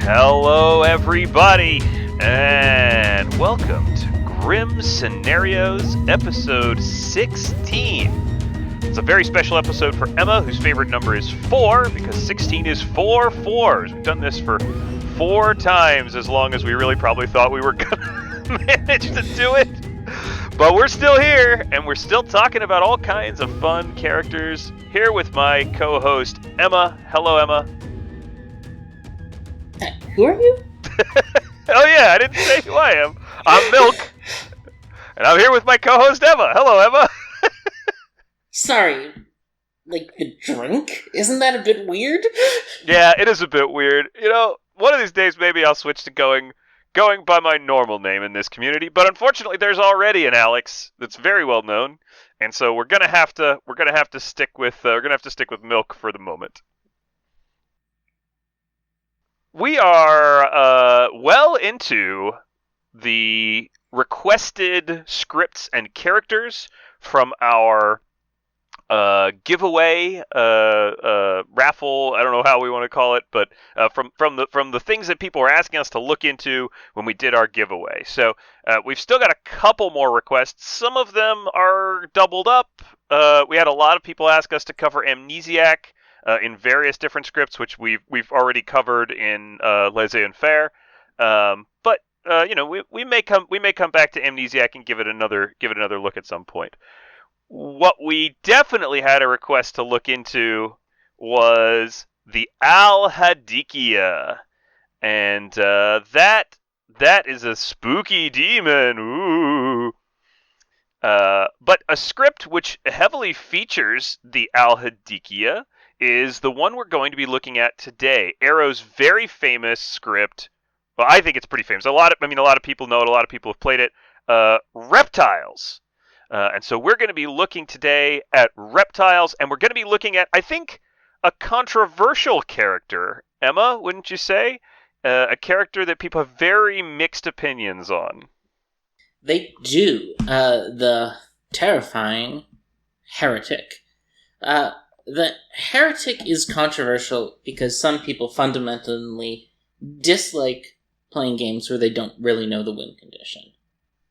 Hello, everybody, and welcome to Grim Scenarios, episode 16. It's a very special episode for Emma, whose favorite number is 4, because 16 is 4 fours. We've done this for 4 times, as long as we really probably thought we were going to manage to do it. But we're still here, and we're still talking about all kinds of fun characters. Here with my co-host, Emma. Hello, Emma. Who are you? Oh yeah, I didn't say who I am. I'm Milk, and I'm here with my co-host Emma. Hello, Emma. Sorry, like the drink? Isn't that a bit weird? Yeah, it is a bit weird. You know, one of these days maybe I'll switch to going by my normal name in this community. But unfortunately, there's already an Alex that's very well known, and so we're gonna have to stick with Milk for the moment. We are well into the requested scripts and characters from our giveaway raffle. I don't know how we want to call it, but from the things that people were asking us to look into when we did our giveaway. So we've still got a couple more requests. Some of them are doubled up. We had a lot of people ask us to cover Amnesiac. In various different scripts, which we've already covered in Laissez-faire, but we may come back to Amnesiac and give it another look at some point. What we definitely had a request to look into was the Hadkihia, and that is a spooky demon. Ooh. But a script which heavily features the Hadkihia is the one we're going to be looking at today. Arrow's very famous script. Well, I think it's pretty famous. A lot of people know it. A lot of people have played it. Reptiles. And so we're going to be looking today at Reptiles, and we're going to be looking at, I think, a controversial character. Emma, wouldn't you say? A character that people have very mixed opinions on. They do. The terrifying Heretic. The Heretic is controversial because some people fundamentally dislike playing games where they don't really know the win condition.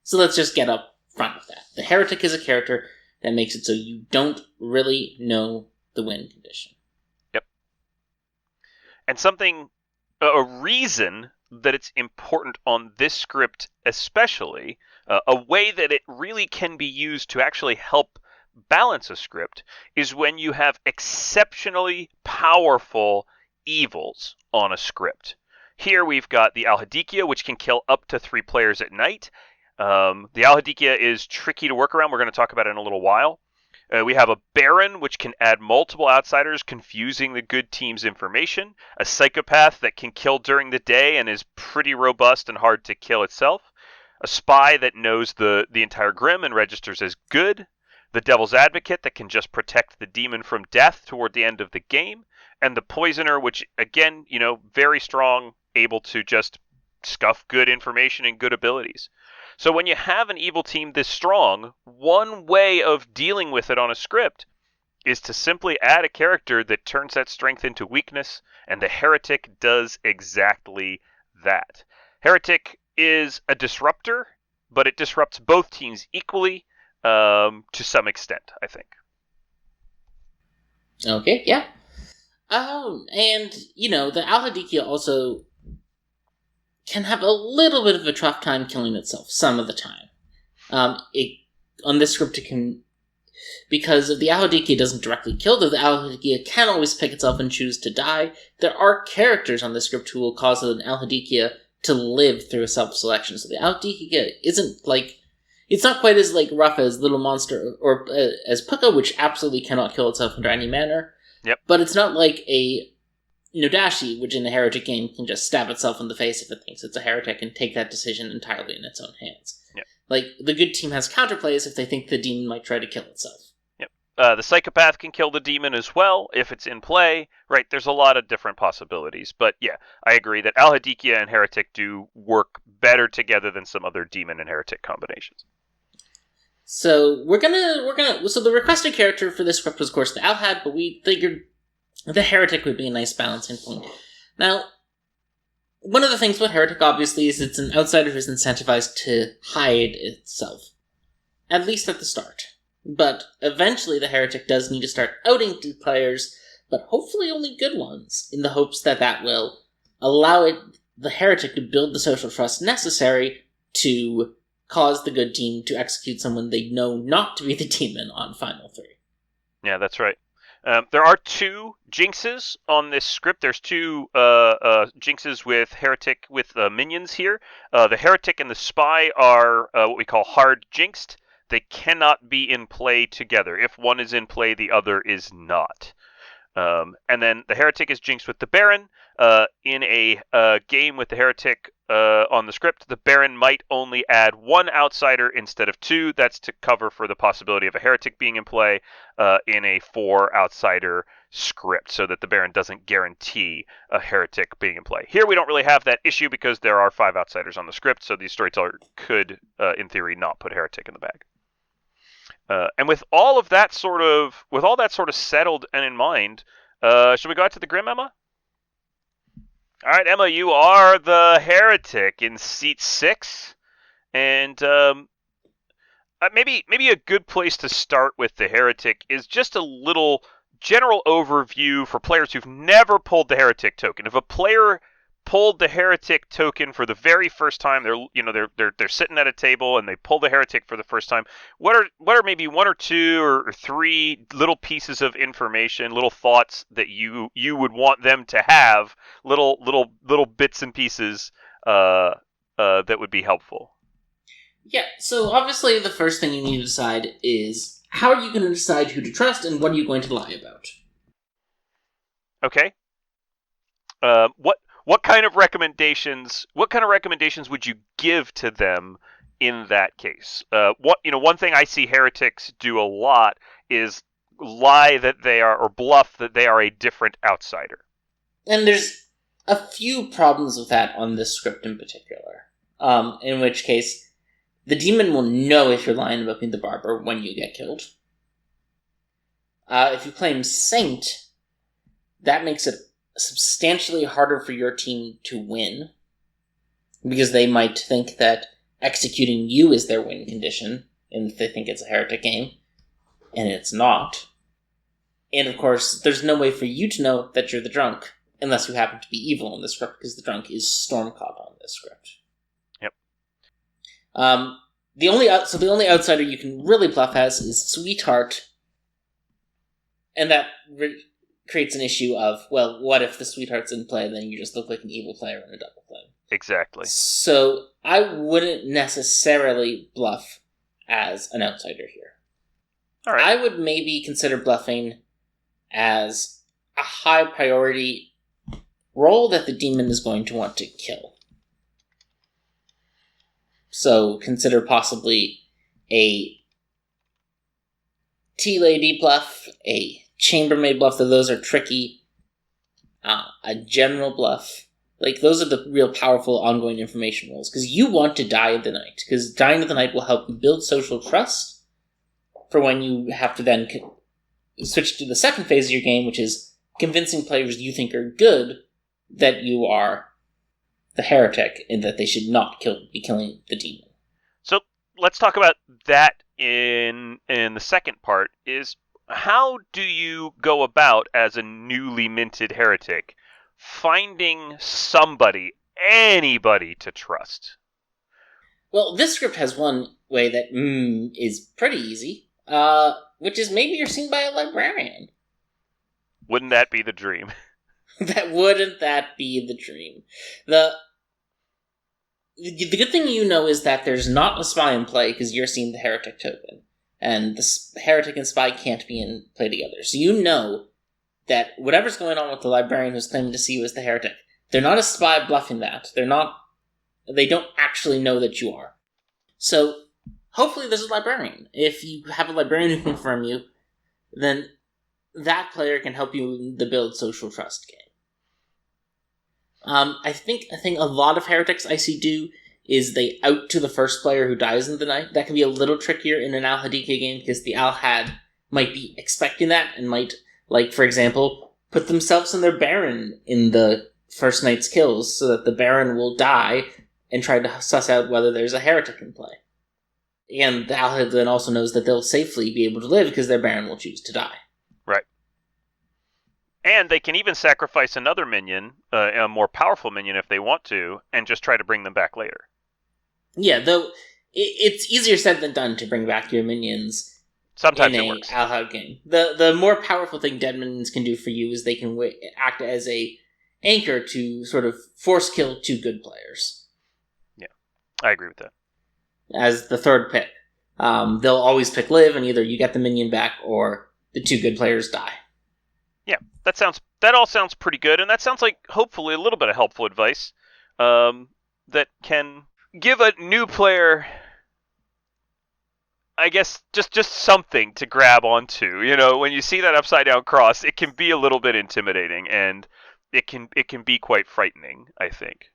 So let's just get up front with that. The Heretic is a character that makes it so you don't really know the win condition. Yep. And a reason that it's important on this script especially, a way that it really can be used to actually help balance a script, is when you have exceptionally powerful evils on a script. Here we've got the Hadkihia, which can kill up to 3 players at night. The Hadkihia is tricky to work around. We're going to talk about it in a little while. We have a Baron, which can add multiple outsiders, confusing the good team's information. A Psychopath that can kill during the day and is pretty robust and hard to kill itself. A Spy that knows the entire Grim and registers as good. The Devil's Advocate that can just protect the demon from death toward the end of the game. And the Poisoner, which, again, very strong, able to just scuff good information and good abilities. So when you have an evil team this strong, one way of dealing with it on a script is to simply add a character that turns that strength into weakness, and the Heretic does exactly that. Heretic is a disruptor, but it disrupts both teams equally, to some extent, I think. Okay, yeah. And, the Hadkihia also can have a little bit of a tough time killing itself some of the time. On this script, it can, because if the Hadkihia doesn't directly kill, the Hadkihia can always pick itself and choose to die. There are characters on this script who will cause an Hadkihia to live through a self-selection. So the Hadkihia isn't it's not quite as rough as Little Monster or as Puka, which absolutely cannot kill itself under any manner. Yep. But it's not like a Nodashi, which in a Heretic game can just stab itself in the face if it thinks it's a Heretic and take that decision entirely in its own hands. Yep. The good team has counterplays if they think the demon might try to kill itself. Yep. The Psychopath can kill the demon as well if it's in play. Right, there's a lot of different possibilities. But yeah, I agree that Hadkihia and Heretic do work better together than some other demon and Heretic combinations. So so the requested character for this script was, of course, the Alhad, but we figured the Heretic would be a nice balancing point. Now, one of the things with Heretic, obviously, is it's an outsider who's incentivized to hide itself. At least at the start. But eventually the Heretic does need to start outing to players, but hopefully only good ones, in the hopes that that will allow the Heretic to build the social trust necessary to cause the good team to execute someone they know not to be the demon on Final 3. Yeah, that's right. There are 2 jinxes on this script. There's 2 jinxes with Heretic with minions here. The Heretic and the Spy are what we call hard jinxed. They cannot be in play together. If one is in play, the other is not. And then the Heretic is jinxed with the Baron. In a game with the Heretic on the script, the Baron might only add 1 outsider instead of 2. That's to cover for the possibility of a Heretic being in play in a 4 outsider script, so that the Baron doesn't guarantee a Heretic being in play. Here we don't really have that issue because there are 5 outsiders on the script, so the storyteller could, in theory, not put Heretic in the bag. And with all that sort of settled and in mind, should we go out to the Grim, Emma? All right, Emma, you are the Heretic in seat 6, and maybe a good place to start with the Heretic is just a little general overview for players who've never pulled the Heretic token. If a player pulled the Heretic token for the very first time, they're sitting at a table and they pull the Heretic for the first time, what are maybe 1 or 2 or 3 little pieces of information, little thoughts that you would want them to have, little bits and pieces that would be helpful? Yeah, so obviously the first thing you need to decide is how are you going to decide who to trust and what are you going to lie about? Okay. What kind of recommendations would you give to them in that case? One thing I see heretics do a lot is lie that they are, or bluff that they are a different outsider. And there's a few problems with that on this script in particular. In which case, the demon will know if you're lying about being the barber when you get killed. If you claim saint, that makes it substantially harder for your team to win, because they might think that executing you is their win condition, and they think it's a heretic game, and it's not. And of course, there's no way for you to know that you're the drunk, unless you happen to be evil in this script, because the drunk is Stormcaught on this script. Yep. The only outsider you can really bluff as is Sweetheart, and that creates an issue of, well, what if the Sweetheart's in play, then you just look like an evil player in a double play. Exactly. So I wouldn't necessarily bluff as an outsider here. All right. I would maybe consider bluffing as a high priority role that the demon is going to want to kill. So consider possibly a T-Lady bluff, a Chambermaid bluff, though those are tricky, a General bluff. Like, those are the real powerful ongoing information roles, because you want to die of the night, because dying of the night will help you build social trust for when you have to then switch to the second phase of your game, which is convincing players you think are good that you are the heretic and that they should not be killing the demon. So let's talk about that in the second part, is how do you go about, as a newly minted heretic, finding anybody to trust? Well, this script has one way that is pretty easy, which is maybe you're seen by a librarian. Wouldn't that be the dream? Wouldn't that be the dream? The good thing you know is that there's not a spy in play, because you're seeing the heretic token. And the heretic and spy can't be in play together. So you know that whatever's going on with the librarian who's claiming to see you as the heretic, they're not a spy bluffing that. They don't actually know that you are. So hopefully there's a librarian. If you have a librarian who can confirm you, then that player can help you in the build social trust game. I think a lot of heretics I see do is they out to the first player who dies in the night. That can be a little trickier in an Al-Hadikhiya game, because the Al-Had might be expecting that and might, like, for example, put themselves and their Baron in the first night's kills so that the Baron will die and try to suss out whether there's a heretic in play. And the Alhid then also knows that they'll safely be able to live because their Baron will choose to die. Right. And they can even sacrifice another minion, a more powerful minion if they want to, and just try to bring them back later. Yeah, though it's easier said than done to bring back your minions Sometimes in it a works. Alhid game. The more powerful thing dead minions can do for you is they can act as a anchor to sort of force kill two good players. Yeah, I agree with that. As the third pick. They'll always pick live, and either you get the minion back or the two good players die. Yeah, that all sounds pretty good, and that sounds like hopefully a little bit of helpful advice that can give a new player, I guess, just something to grab onto. You know, when you see that upside down cross, it can be a little bit intimidating, and it can be quite frightening, I think.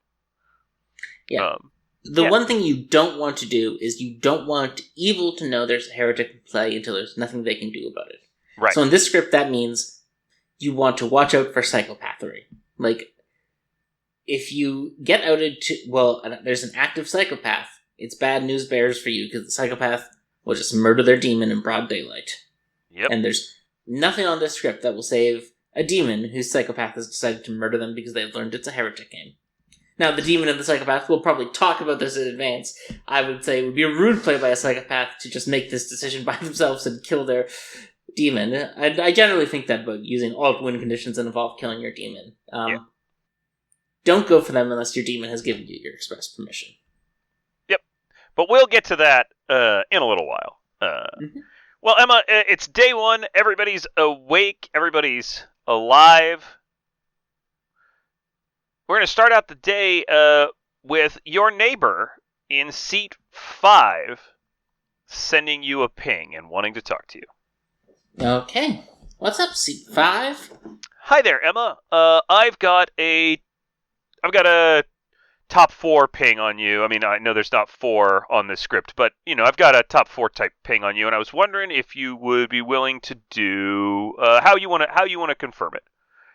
Yeah. The one thing you don't want to do is you don't want evil to know there's a heretic in play until there's nothing they can do about it. Right. So in this script, that means you want to watch out for psychopathy. Like, if you get outed there's an active psychopath, it's bad news bears for you because the psychopath will just murder their demon in broad daylight. Yep. And there's nothing on this script that will save a demon whose psychopath has decided to murder them because they've learned it's a heretic game. Now, the demon and the psychopath will probably talk about this in advance. I would say it would be a rude play by a psychopath to just make this decision by themselves and kill their demon. I generally think that about using alt-win conditions that involve killing your demon. Don't go for them unless your demon has given you your express permission. Yep. But we'll get to that in a little while. Well, Emma, it's day one. Everybody's awake. Everybody's alive. We're going to start out the day with your neighbor in seat 5 sending you a ping and wanting to talk to you. Okay. What's up, seat 5? Hi there, Emma. I've got a top 4 ping on you. I mean, I know there's not 4 on this script, but I've got a top 4 type ping on you, and I was wondering if you would be willing to do how you want to confirm it,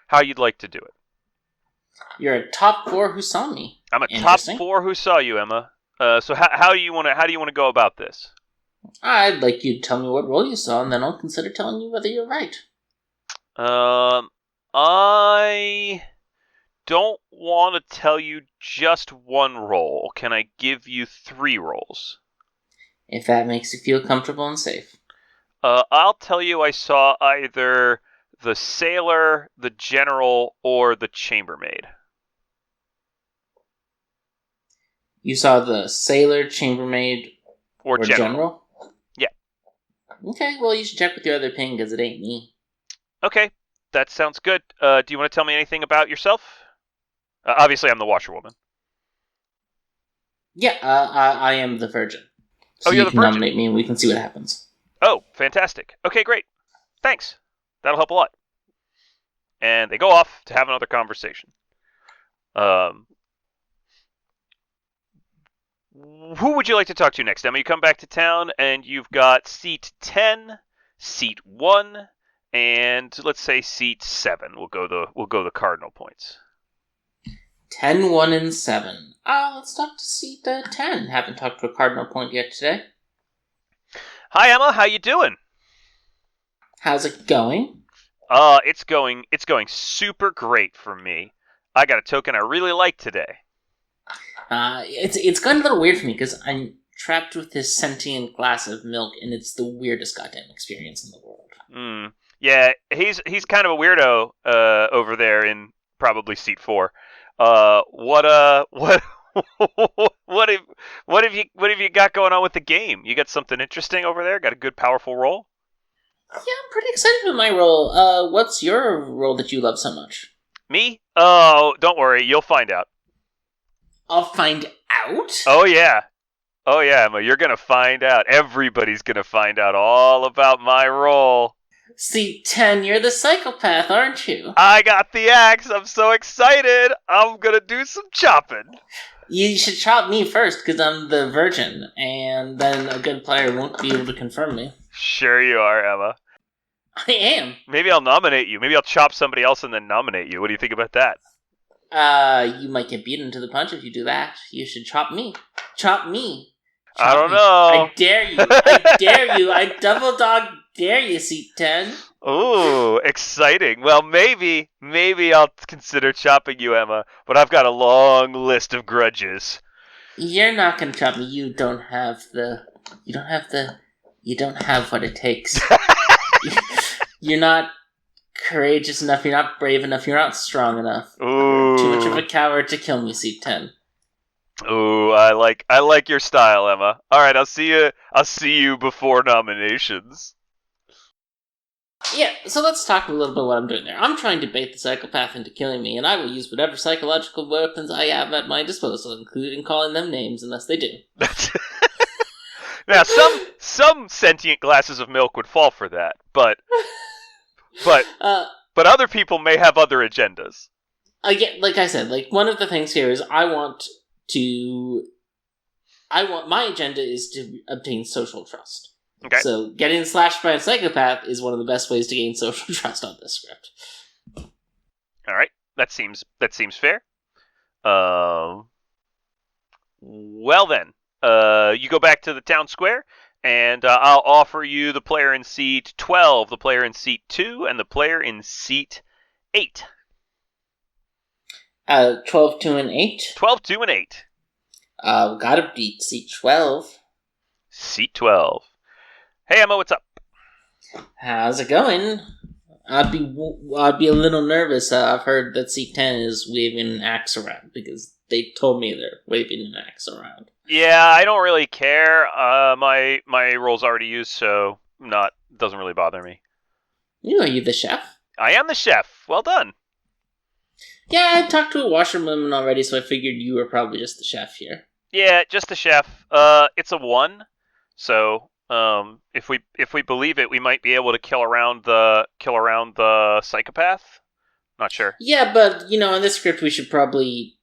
how you'd like to do it. You're a top 4 who saw me. I'm a top 4 who saw you, Emma. So how do you want to go about this? I'd like you to tell me what role you saw, and then I'll consider telling you whether you're right. I don't want to tell you just one role. Can I give you 3 roles? If that makes you feel comfortable and safe. I'll tell you I saw either the sailor, the general, or the chambermaid. You saw the sailor, chambermaid, or general? Yeah. Okay, well, you should check with your other ping, because it ain't me. Okay, that sounds good. Do you want to tell me anything about yourself? Obviously, I'm the washerwoman. Yeah, I am the virgin. So you're you the can virgin. Nominate me, and we can see what happens. Oh, fantastic. Okay, great. Thanks. That'll help a lot. And they go off to have another conversation. Who would you like to talk to next, Emma? You come back to town, and you've got seat 10, seat 1, and let's say seat 7. We'll go the cardinal points. 10, 1, and 7. Let's talk to seat 10. Haven't talked to a cardinal point yet today. Hi, Emma. How you doing? How's it going? It's going super great for me. I got a token I really like today. It's gotten a little weird for me because I'm trapped with this sentient glass of milk, and it's the weirdest goddamn experience in the world. Yeah, he's kind of a weirdo over there in probably seat 4. What have you got going on with the game? You got something interesting over there? Got a good powerful role? Yeah, I'm pretty excited with my role. What's your role that you love so much? Me? Oh, don't worry, you'll find out. I'll find out? Oh yeah, Emma, you're gonna find out. Everybody's gonna find out all about my role. Seat 10, you're the psychopath, aren't you? I got the axe. I'm so excited. I'm gonna do some chopping. You should chop me first, because I'm the virgin, and then a good player won't be able to confirm me. Sure you are, Emma. I am. Maybe I'll nominate you. Maybe I'll chop somebody else and then nominate you. What do you think about that? You might get beaten to the punch if you do that. You should chop me. Chop me. I Chop don't me. know. I dare you. I dare you. I double dog dare you, seat 10. Ooh, exciting. Well, maybe I'll consider chopping you, Emma, but I've got a long list of grudges. You're not gonna chop me. You don't have what it takes. You're not courageous enough, you're not brave enough, you're not strong enough. Ooh. You're too much of a coward to kill me, seat 10. Ooh, I like your style, Emma. All right, I'll see you before nominations. Yeah, so let's talk a little bit what I'm doing there. I'm trying to bait the psychopath into killing me, and I will use whatever psychological weapons I have at my disposal, including calling them names unless they do. Now, some sentient glasses of milk would fall for that, but other people may have other agendas. Again, like I said, one of the things here is my agenda is to obtain social trust. Okay. So getting slashed by a psychopath is one of the best ways to gain social trust on this script. All right, that seems fair. Well then, you go back to the town square, and I'll offer you the player in seat 12, the player in seat 2, and the player in seat 8. 12, 2, and 8? 12, 2, and 8. Gotta beat seat 12. Seat 12. Hey, Emma, what's up? How's it going? I'd be a little nervous. I've heard that seat 10 is waving an axe around because they told me they're waving an axe around. Yeah, I don't really care. My role's already used, so doesn't really bother me. Are you the chef? I am the chef. Well done. Yeah, I talked to a washerwoman already, so I figured you were probably just the chef here. Yeah, just the chef. It's a 1, so if we believe it, we might be able to kill around the psychopath. Not sure. Yeah, but in this script, we should probably,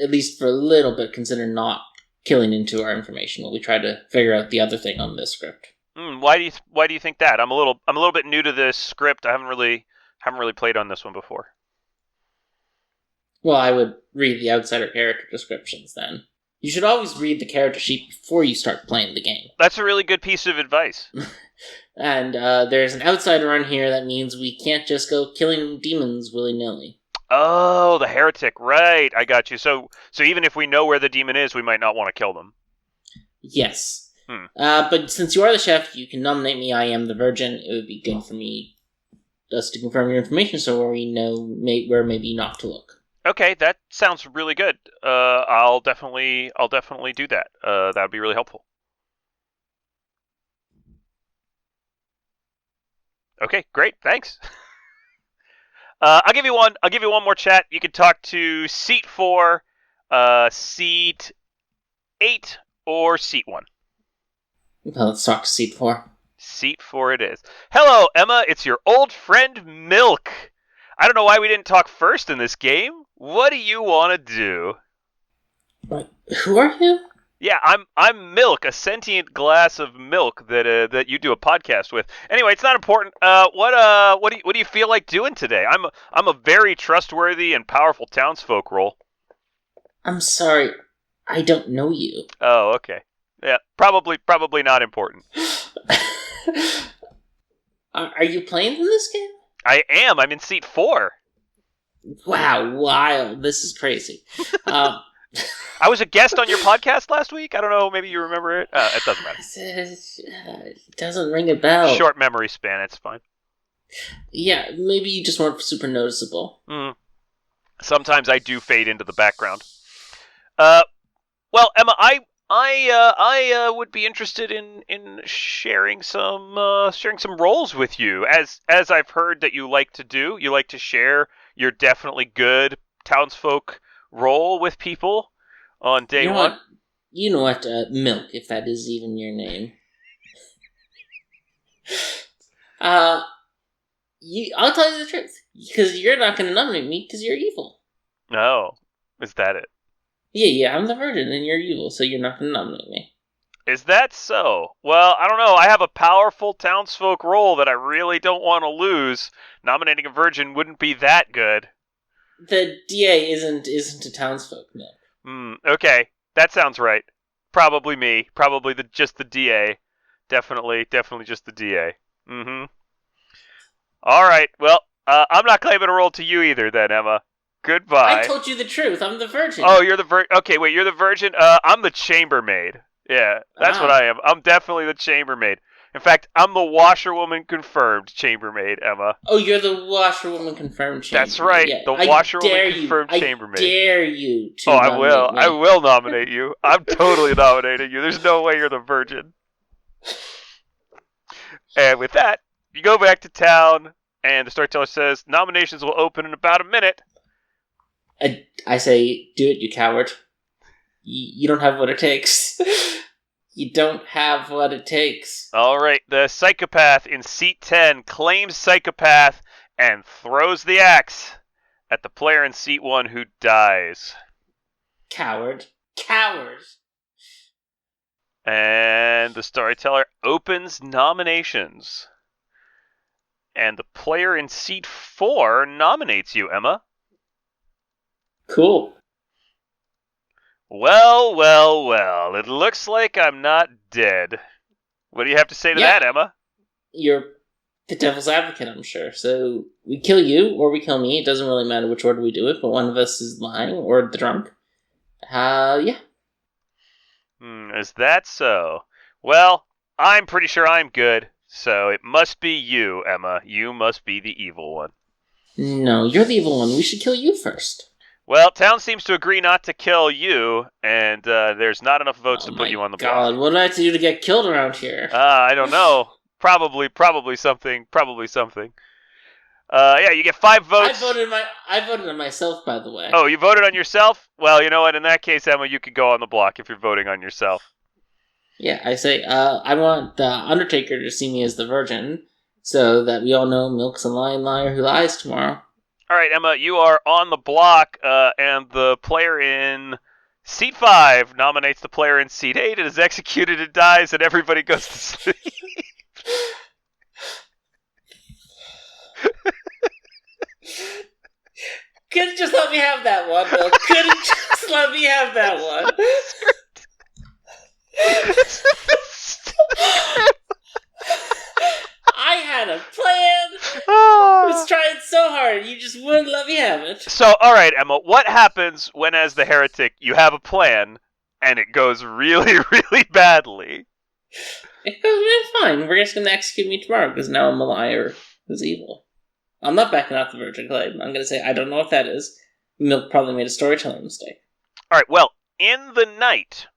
at least for a little bit, consider not killing into our information while we try to figure out the other thing on this script. Why do you think that? I'm a little bit new to this script. I haven't really played on this one before. Well, I would read the outsider character descriptions then. You should always read the character sheet before you start playing the game. That's a really good piece of advice. And there's an outsider on here that means we can't just go killing demons willy-nilly. Oh, the heretic, right. I got you. So even if we know where the demon is, we might not want to kill them. Yes. But since you are the chef, you can nominate me. I am the virgin. It would be good for us to confirm your information so we know where maybe not to look. Okay, that sounds really good. I'll definitely do that. That would be really helpful. Okay, great. Thanks. I'll give you one more chat. You can talk to seat 4, seat 8, or seat 1. Well, let's talk to seat 4. Seat 4 it is. Hello, Emma. It's your old friend Milk. I don't know why we didn't talk first in this game. What do you want to do? What? Who are you? Yeah, I'm Milk, a sentient glass of milk that you do a podcast with. Anyway, it's not important. What do you feel like doing today? I'm a very trustworthy and powerful townsfolk role. I'm sorry, I don't know you. Oh, okay. Yeah, probably not important. Are you playing in this game? I am. I'm in seat 4. Wow, wild. This is crazy. I was a guest on your podcast last week. I don't know. Maybe you remember it. It doesn't matter. It doesn't ring a bell. Short memory span. It's fine. Yeah, maybe you just weren't super noticeable. Sometimes I do fade into the background. Well, Emma, I would be interested in sharing some roles with you. As I've heard that you like to do. You like to share your definitely good townsfolk role with people on day 1. You know what, Milk, if that is even your name. I'll tell you the truth, because you're not going to nominate me because you're evil. No, is that it? Yeah, I'm the virgin and you're evil, so you're not going to nominate me. Is that so? Well, I don't know. I have a powerful townsfolk role that I really don't want to lose. Nominating a virgin wouldn't be that good. the DA isn't a townsfolk milk. Okay, that sounds right. Probably me. Probably just the DA. Definitely just the DA. Mm-hmm. All right. Well, I'm not claiming a role to you either, then, Emma. I Goodbye. told you the truth. I'm the virgin. Oh, you're the Okay, wait, you're the virgin. I'm the chambermaid. Yeah, that's what Ah. I am. I'm definitely the chambermaid. In fact, I'm the washerwoman confirmed chambermaid, Emma. Oh, you're the washerwoman confirmed That's chambermaid. right, Yeah, the I washerwoman dare you. confirmed I chambermaid. dare you Oh, to I will. nominate I me. will nominate you. I'm totally nominating you. There's no way you're the virgin. And with that, you go back to town, and the storyteller says nominations will open in about a minute. I say, do it, you coward. You don't have what it takes. You don't have what it takes. All right, the psychopath in seat 10 claims psychopath and throws the axe at the player in seat 1 who dies. Coward. Coward. And the storyteller opens nominations. And the player in seat 4 nominates you, Emma. Cool. Well. It looks like I'm not dead. What do you have to say to that, Emma? You're the devil's advocate, I'm sure. So we kill you or we kill me. It doesn't really matter which order we do it, but one of us is lying or the drunk. Yeah. Is that so? Well, I'm pretty sure I'm good, so it must be you, Emma. You must be the evil one. No, you're the evil one. We should kill you first. Well, town seems to agree not to kill you, and there's not enough votes to put you on the block. What do I have to do to get killed around here? I don't know. Probably something. Yeah, you get 5 votes. I voted on myself, by the way. Oh, you voted on yourself? Well, you know what? In that case, Emma, you could go on the block if you're voting on yourself. Yeah, I say, I want the Undertaker to see me as the virgin, so that we all know Milk's a lying liar who lies tomorrow. All right, Emma, you are on the block, and the player in seat 5 nominates the player in seat 8 and is executed and dies, and everybody goes to sleep. Couldn't just let me have that one, Bill. Couldn't just let me have that one. I had a plan. I was trying so hard. You just wouldn't let me have it. So, all right, Emma, what happens when, as the heretic, you have a plan and it goes really, really badly? It's fine. We're just going to execute me tomorrow because now I'm a liar who's evil. I'm not backing out the virgin claim. I'm going to say I don't know what that is. Milk probably made a storytelling mistake. All right, well, in the night,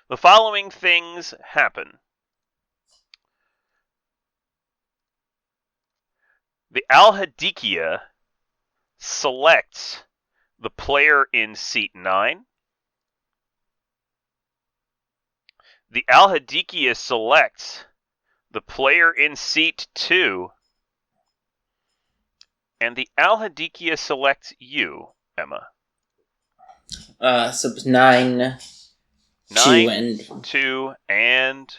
the following things happen. The Hadkihia selects the player in seat 9. The Hadkihia selects the player in seat 2. And the Hadkihia selects you, Emma. So it was 9, 2, and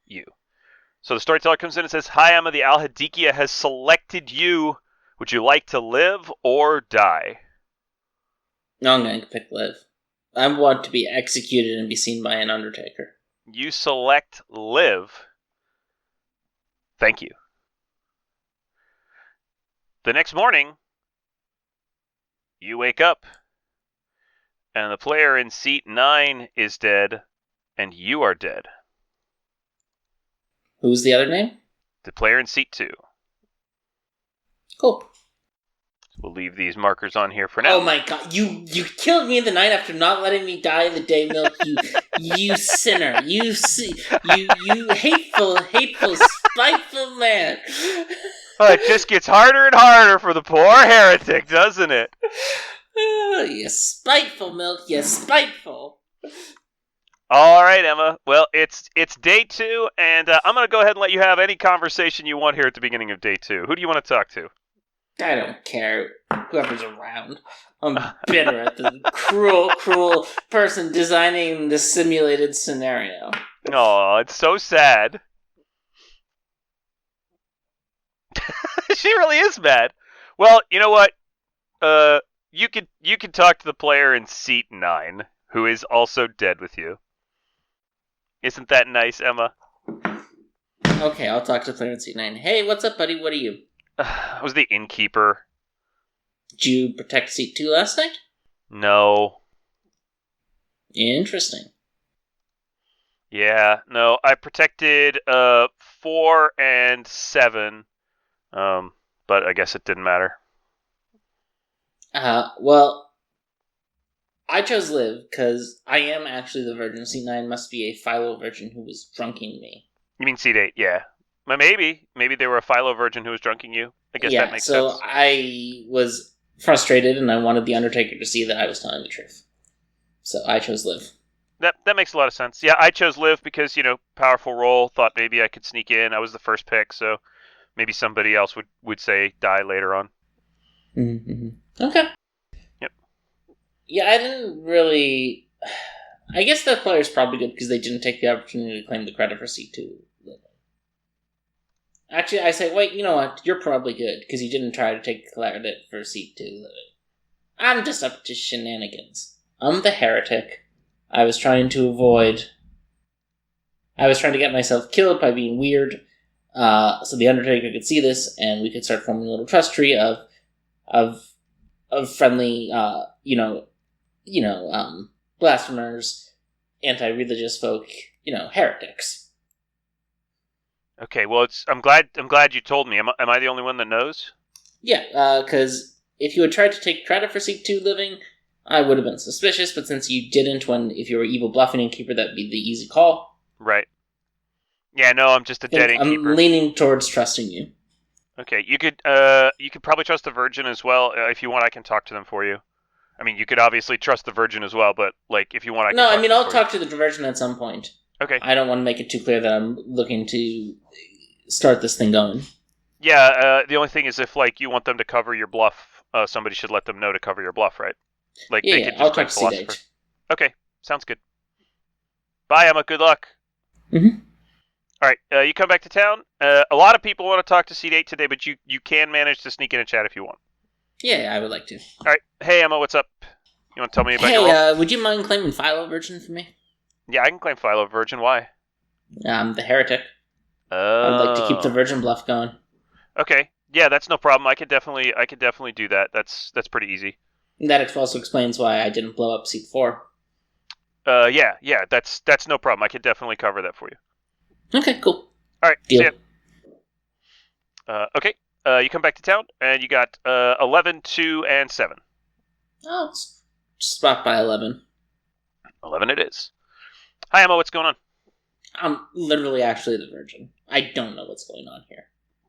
you. So the storyteller comes in and says, "Hi, Emma, the Hadkihia has selected you. Would you like to live or die?" No, I'm going to pick live. I want to be executed and be seen by an Undertaker. You select live. Thank you. The next morning, you wake up, and the player in seat 9 is dead, and you are dead. Who's the other name? The player in seat 2. Cool. We'll leave these markers on here for now. Oh my god, you killed me in the night after not letting me die in the day, Milk. You sinner. You hateful, spiteful man. Oh, it just gets harder and harder for the poor heretic, doesn't it? You spiteful, Milk. You spiteful. All right, Emma. Well, it's day 2, and I'm going to go ahead and let you have any conversation you want here at the beginning of day 2. Who do you want to talk to? I don't care. Whoever's around. I'm bitter at the cruel person designing the simulated scenario. Oh, it's so sad. She really is mad. Well, you know what? you could talk to the player in seat 9, who is also dead with you. Isn't that nice, Emma? Okay, I'll talk to player in seat 9. Hey, what's up, buddy? What are you? I was the innkeeper. Did you protect seat 2 last night? No. Interesting. Yeah, no. I protected 4 and 7, but I guess it didn't matter. Well, I chose Liv because I am actually the virgin. Seat 9 must be a Philo virgin who was drunking me. You mean seat 8? Yeah. Maybe they were a Philo virgin who was drunking you. I guess that makes so sense. I was frustrated and I wanted the Undertaker to see that I was telling the truth. So I chose Liv. That makes a lot of sense. Yeah, I chose Liv because, powerful role. Thought maybe I could sneak in. I was the first pick, so maybe somebody else would say die later on. Mm-hmm. Okay. Yep. Yeah, I didn't really. I guess that player's probably good because they didn't take the opportunity to claim the credit for C2. Actually, I say, wait, you know what? You're probably good because you didn't try to take credit for C2. I'm just up to shenanigans. I'm the heretic. I was trying to get myself killed by being weird, so the Undertaker could see this, and we could start forming a little trust tree of friendly, blasphemers, anti-religious folk, heretics. Okay, well, I'm glad you told me. Am I the only one that knows? Yeah, because if you had tried to take credit for Seek 2 living, I would have been suspicious, but since you didn't, if you were evil bluffing innkeeper, that'd be the easy call. Right. Yeah, no, I'm just a dead innkeeper. I'm leaning towards trusting you. Okay, you could probably trust the Virgin as well. If you want, I can talk to them for you. I mean, you could obviously trust the Virgin as well, but if you want, I can. No, I mean, I'll talk to the Virgin at some point. Okay. I don't want to make it too clear that I'm looking to start this thing going. Yeah, the only thing is if you want them to cover your bluff, somebody should let them know to cover your bluff, right? They could just I'll claim talk to philosopher. C-Date. Okay, sounds good. Bye, Emma. Good luck. Mm-hmm. All right, you come back to town. A lot of people want to talk to Seat 8 today, but you can manage to sneak in a chat if you want. Yeah, I would like to. All right. Hey, Emma, what's up? You want to tell me about your role? Hey, would you mind claiming Philo Virgin for me? Yeah, I can claim Philo Virgin. Why? I'm the heretic. Oh. I'd like to keep the Virgin bluff going. Okay. Yeah, that's no problem. I could definitely do that. That's pretty easy. And that also explains why I didn't blow up seat 4. Yeah, that's no problem. I could definitely cover that for you. Okay, cool. All right, deal. See ya. Okay. You come back to town, and you got 11, 2, and 7. Oh, it's spot by 11. 11 it is. Hi, Emma. What's going on? I'm literally actually the Virgin. I don't know what's going on here.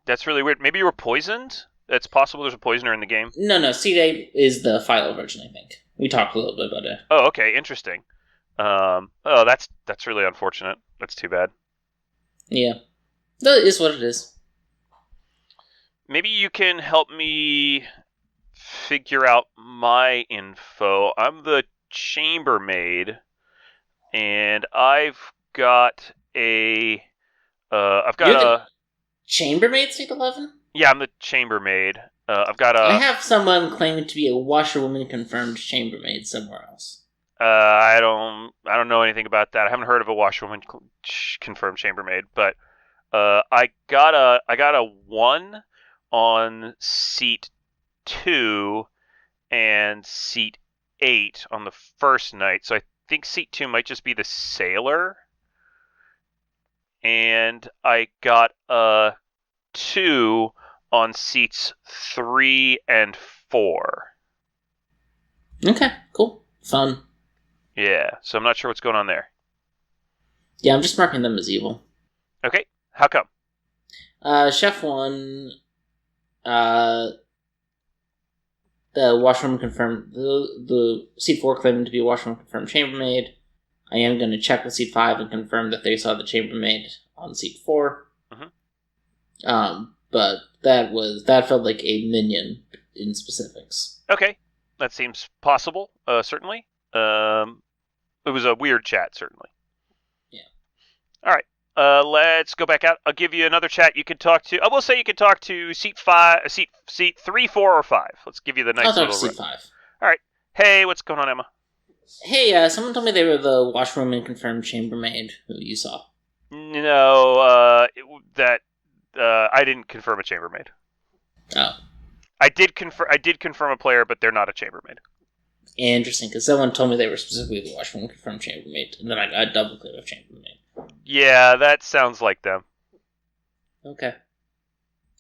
That's really weird. Maybe you were poisoned? It's possible there's a poisoner in the game. No, C-Day is the Philo Virgin, I think. We talked a little bit about it. Oh, okay. Interesting. That's really unfortunate. That's too bad. Yeah. That is what it is. Maybe you can help me figure out my info. I'm the chambermaid, and I've got a... You're the chambermaid, seat 11? Yeah, I'm the chambermaid. I've got a... I have someone claiming to be a washerwoman confirmed chambermaid somewhere else. I don't know anything about that. I haven't heard of a washerwoman confirmed chambermaid, but I got a 1 on seat 2 and seat 8 on the first night. So I think seat 2 might just be the sailor. And I got a 2 on seats 3 and 4. Okay, cool. Fun. Yeah, so I'm not sure what's going on there. Yeah, I'm just marking them as evil. Okay, how come? Chef 1, the washerwoman confirmed, the seat 4 claiming to be a washerwoman confirmed chambermaid. I am going to check with seat 5 and confirm that they saw the chambermaid on seat 4. Mm-hmm. But that felt like a minion in specifics. Okay, that seems possible, certainly. It was a weird chat, certainly. Yeah. All right. Let's go back out. I'll give you another chat you could talk to. I will say you could talk to seat 3, 4, or 5. Let's give you the nice I'll talk little. to seat 5. All right. Hey, what's going on, Emma? Hey, someone told me they were the washroom and confirmed chambermaid who you saw. No, I didn't confirm a chambermaid. Oh, I did confirm a player, but they're not a chambermaid. interesting, because someone told me they were specifically the washroom and confirmed chambermaid, and then I got double clear of chambermaid. Yeah, that sounds like them. Okay.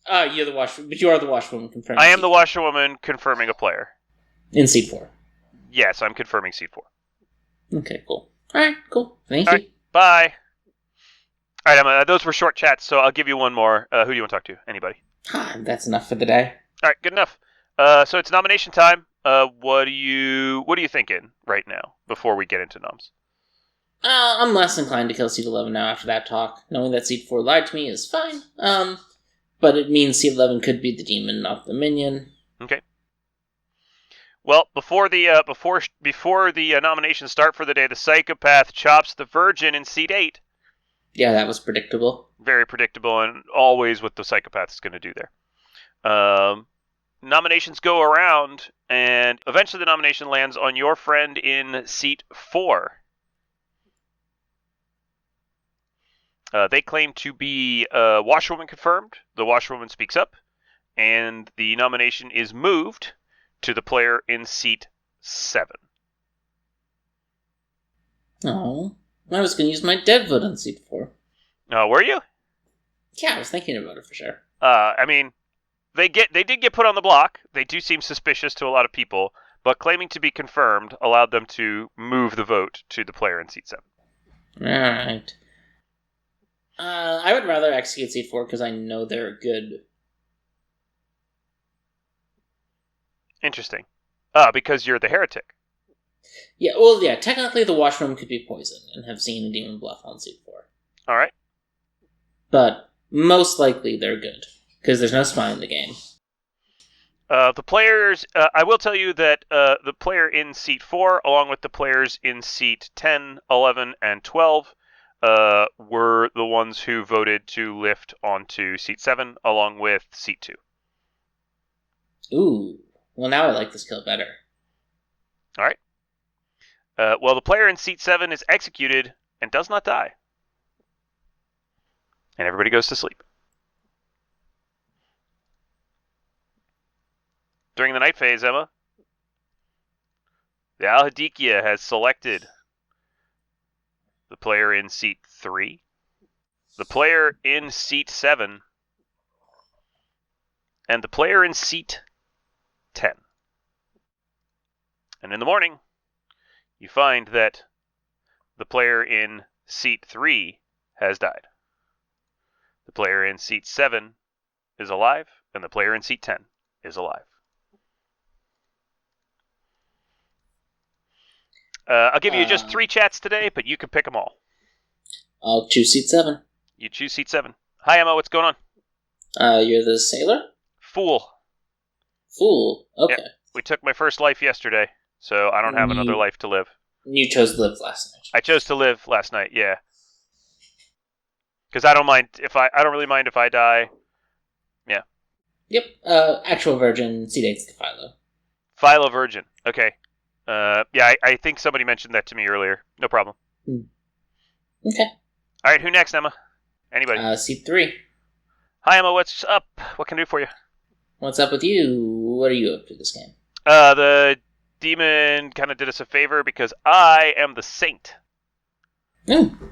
You're the washroom, but you are the washroom and confirmed. I am the washerwoman confirming a player. In seat 4. Yes, I'm confirming seat 4. Okay, cool. Alright, cool. Thank All you. right, bye. All right, Emma, those were short chats, so I'll give you one more. Who do you want to talk to? Anybody? That's enough for the day. All right, good enough. So it's nomination time. What are you thinking right now before we get into noms? I'm less inclined to kill seat 11 now after that talk. Knowing that seat 4 lied to me is fine. But it means seat 11 could be the demon, not the minion. Okay. Well, before the nominations start for the day, the psychopath chops the virgin in seat 8. Yeah, that was predictable. Very predictable, and always what the psychopath is going to do there. Nominations go around, and eventually the nomination lands on your friend in seat 4. They claim to be washerwoman confirmed. The washerwoman speaks up, and the nomination is moved to the player in seat 7. Oh, I was going to use my dead vote on seat 4. Were you? Yeah, I was thinking about it for sure. I mean, they did get put on the block. They do seem suspicious to a lot of people, but claiming to be confirmed allowed them to move the vote to the player in seat 7. Alright. I would rather execute seat 4 because I know they're good. Interesting. Because you're the heretic. Yeah, well, yeah, technically the washroom could be poisoned and have seen a demon bluff on seat 4. All right. But most likely they're good because there's no spy in the game. The players, I will tell you that the player in seat 4, along with the players in seat 10, 11, and 12, were the ones who voted to lift onto seat 7, along with seat 2. Ooh. Well, now I like this kill better. All right. Well, the player in seat 7 is executed and does not die. And everybody goes to sleep. During the night phase, Emma, the Hadkihia has selected the player in seat 3, the player in seat 7, and the player in seat 10. And in the morning, you find that the player in seat 3 has died. The player in seat 7 is alive, and the player in seat 10 is alive. I'll give you just 3 chats today, but you can pick them all. I'll choose seat 7. You choose seat 7. Hi, Emma. What's going on? You're the sailor? Fool. Fool. Okay. Yep. We took my first life yesterday, so I don't have another life to live. You chose to live last night. I chose to live last night, yeah. Because I don't really mind if I die. Yeah. Yep. Actual virgin, seat 8's the Philo. Philo virgin. Okay. Yeah, I think somebody mentioned that to me earlier. No problem. Okay. All right, who next, Emma? Anybody? Seat 3. Hi, Emma. What's up? What can I do for you? What's up with you? What are you up to this game? The demon kind of did us a favor because I am the saint.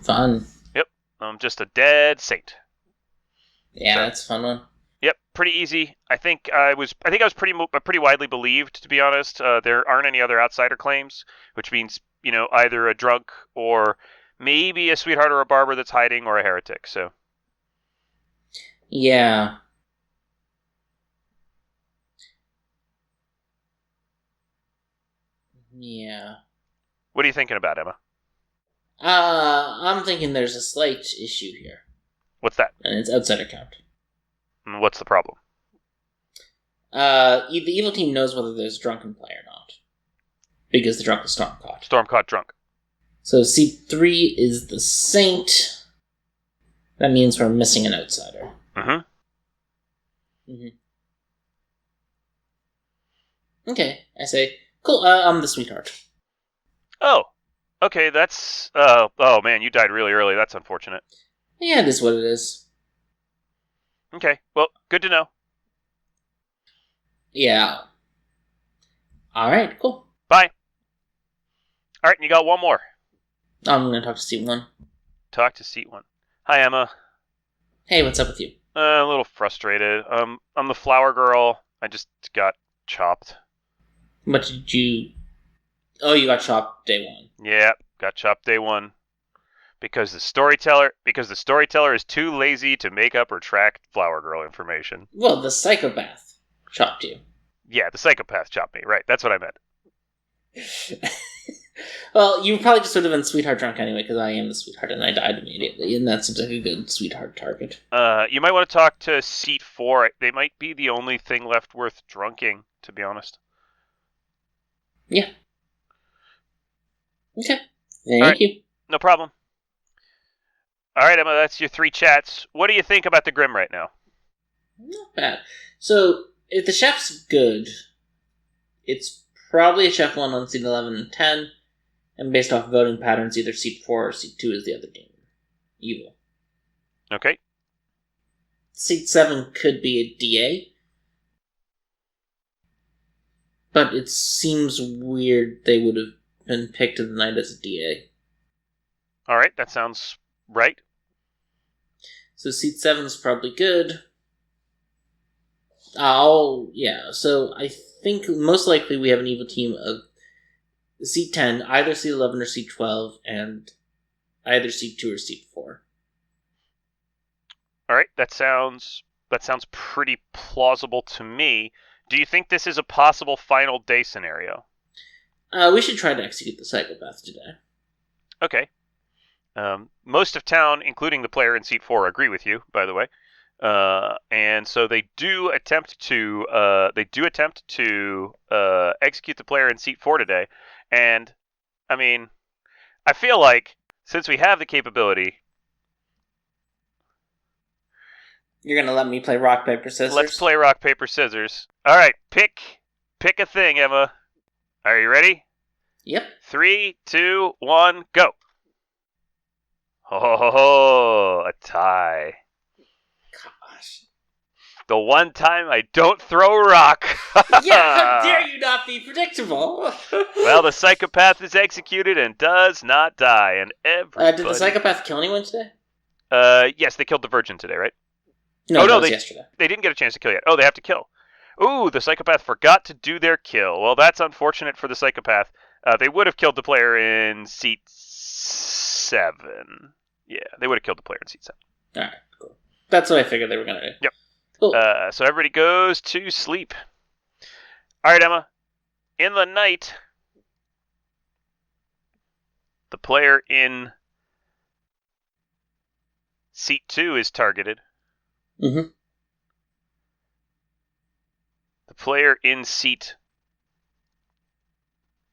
Fun. Yep, I'm just a dead saint. Yeah, that's a fun one. Yep, pretty easy. I think I was pretty widely believed, to be honest. There aren't any other outsider claims, which means either a drunk or maybe a sweetheart or a barber that's hiding or a heretic. So. Yeah. Yeah. What are you thinking about, Emma? I'm thinking there's a slight issue here. What's that? And it's outsider count. What's the problem? The evil team knows whether there's a drunken play or not. Because the drunk is Stormcaught. Stormcaught drunk. So C3 is the saint. That means we're missing an outsider. Okay, I say, Cool. I'm the sweetheart. Oh, okay. That's oh man, you died really early. That's unfortunate. Yeah, it is what it is. Okay, well, good to know. Yeah. All right. Cool. Bye. All right, and you got one more. I'm gonna talk to Steve one. Talk to seat one. Hi, Emma. Hey, what's up with you? A little frustrated. I'm the flower girl. I just got chopped. What did you? Oh, you got chopped day one. Yeah, got chopped day one. Because the storyteller is too lazy to make up or track flower girl information. Well, the psychopath chopped you. Yeah, the psychopath chopped me. Right, that's what I meant. Well, you probably just would have been sweetheart drunk anyway, because I am the sweetheart, and I died immediately, and that seems like a good sweetheart target. You might want to talk to seat 4. They might be the only thing left worth drunking, to be honest. Yeah. Okay. Thank you. No problem. All right, Emma, that's your 3 chats. What do you think about the Grim right now? Not bad. So, if the chef's good, it's probably a chef 1 on seat 11 and 10, and based off voting patterns, either seat 4 or seat 2 is the other demon. Evil. Okay. Seat 7 could be a DA, but it seems weird they would have been picked tonight as a DA. All right, that sounds right. So seat 7 is probably good. So I think most likely we have an evil team of seat 10, either seat 11 or seat 12, and either seat 2 or seat 4. All right, that sounds pretty plausible to me. Do you think this is a possible final day scenario? We should try to execute the psychopath today. Okay. Most of town, including the player in seat 4, agree with you, by the way. And so they do attempt to execute the player in seat 4 today. And I mean, I feel like since we have the capability, You're gonna let me play rock, paper, scissors? let's play rock, paper, scissors. All right, pick a thing, Emma. Are you ready? Yep. 3, 2, 1, go. Oh, a tie. Gosh. The one time I don't throw a rock. Yeah, how dare you not be predictable? Well, the psychopath is executed and does not die, and everybody... Did the psychopath kill anyone today? Yes, they killed the virgin today, right? No, that was they, yesterday. They didn't get a chance to kill yet. Oh, they have to kill. Ooh, the psychopath forgot to do their kill. Well, that's unfortunate for the psychopath. They would have killed the player in seat 7. Yeah, they would have killed the player in seat 7. Alright, cool. That's what I figured they were gonna do. Yep. Cool. So everybody goes to sleep. All right, Emma. In the night, the player in seat 2 is targeted. Mm-hmm. The player in seat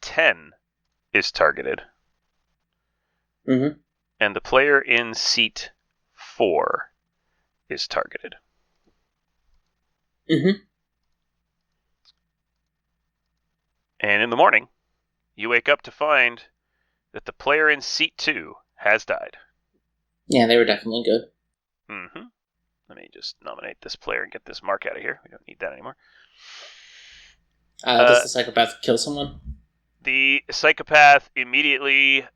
10 is targeted. Mm-hmm. And the player in seat 4 is targeted. Mm-hmm. And in the morning, you wake up to find that the player in seat 2 has died. Yeah, they were definitely good. Mm-hmm. Let me just nominate this player and get this mark out of here. We don't need that anymore. Does the psychopath kill someone? The psychopath immediately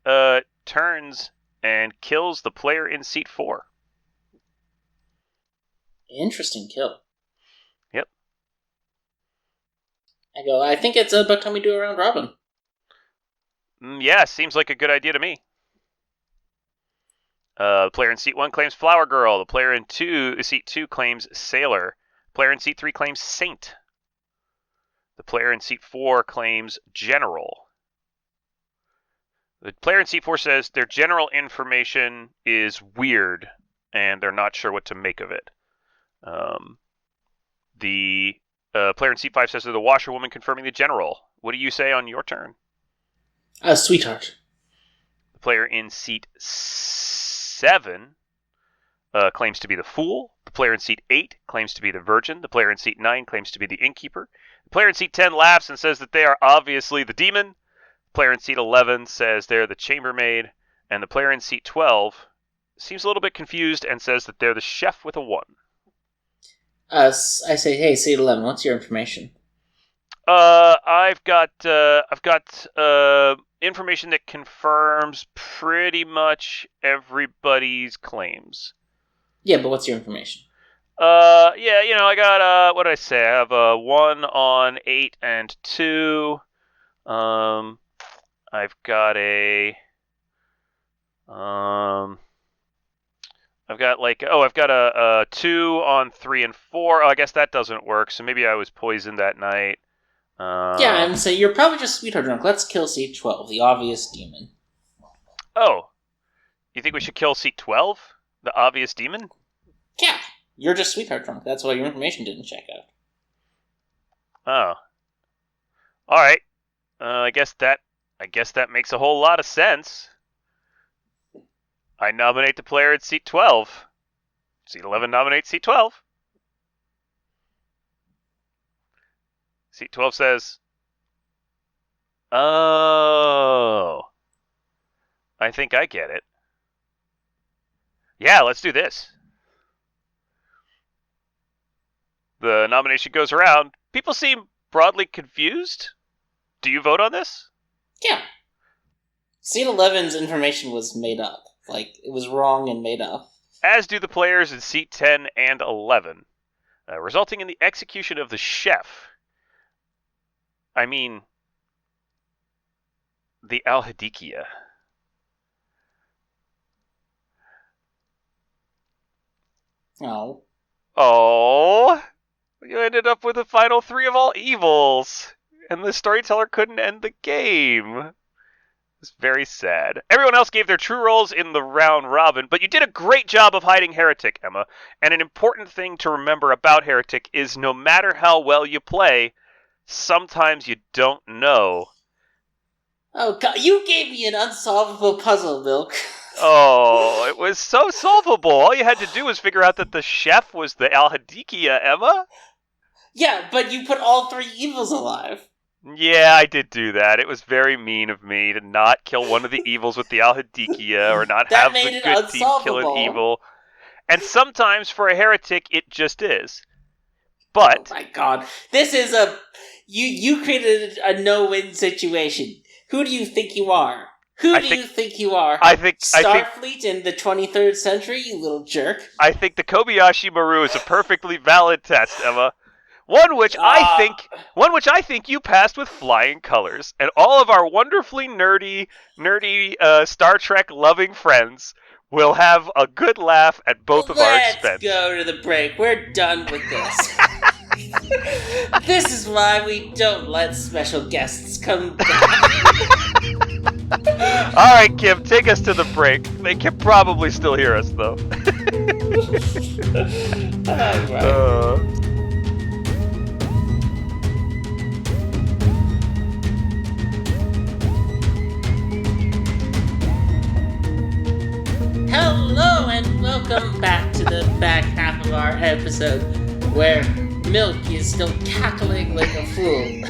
turns and kills the player in seat 4. Interesting kill. Yep. I think it's about time we do a round robin. Yeah, seems like a good idea to me. The player in seat 1 claims Flower Girl. The player in seat 2 claims Sailor. The player in seat 3 claims Saint. The player in seat 4 claims General. The player in seat 4 says their general information is weird and they're not sure what to make of it. The player in seat 5 says they're the washerwoman confirming the general. What do you say on your turn? Sweetheart. The player in seat 7 claims to be the Fool. The player in seat 8 claims to be the Virgin. The player in seat 9 claims to be the Innkeeper. The player in seat 10 laughs and says that they are obviously the Demon. The player in seat 11 says they're the Chambermaid. And the player in seat 12 seems a little bit confused and says that they're the Chef with a 1. I say, hey, seat 11, what's your information? I've got information that confirms pretty much everybody's claims. Yeah, but what's your information? Yeah, I got what did I say? I have 1 on 8 and 2. I've got a I've got a 2 on 3 and 4. Oh, I guess that doesn't work. So maybe I was poisoned that night. Yeah, I'm saying you're probably just sweetheart drunk. Let's kill seat 12, the obvious demon. Oh, you think we should kill seat 12, the obvious demon? Yeah, you're just sweetheart drunk. That's why your information didn't check out. Oh, all right. I guess that makes a whole lot of sense. I nominate the player at seat 12. Seat 11 nominates seat 12. Seat 12 says, "Oh, I think I get it. Yeah, let's do this." The nomination goes around. People seem broadly confused. Do you vote on this? Yeah. Seat 11's information was made up. Like, it was wrong and made up. As do the players in seat 10 and 11, resulting in the execution of the chef. I mean, the Hadkihia. Oh. Oh, you ended up with the final 3 of all evils, and the storyteller couldn't end the game. It's very sad. Everyone else gave their true roles in the round robin, but you did a great job of hiding Heretic, Emma. And an important thing to remember about Heretic is no matter how well you play, sometimes you don't know. Oh, God, you gave me an unsolvable puzzle, Milk. Oh, it was so solvable. All you had to do was figure out that the chef was the Hadkihia, Emma. Yeah, but you put all 3 evils alive. Yeah, I did do that. It was very mean of me to not kill one of the evils with the Hadkihia, or not have the good team kill an evil. And sometimes for a heretic, it just is. But oh my God, this is you created a no-win situation. Who do you think you are? Who do you think you are? Starfleet in the 23rd century, you little jerk. I think the Kobayashi Maru is a perfectly valid test, Emma. One which I think you passed with flying colors, and all of our wonderfully nerdy Star Trek loving friends will have a good laugh at both of our expense. Let's go to the break. We're done with this. This is why we don't let special guests come back. All right, Kim, take us to the break. They can probably still hear us, though. All right. Hello and welcome back to the back half of our episode where Milk is still cackling like a fool.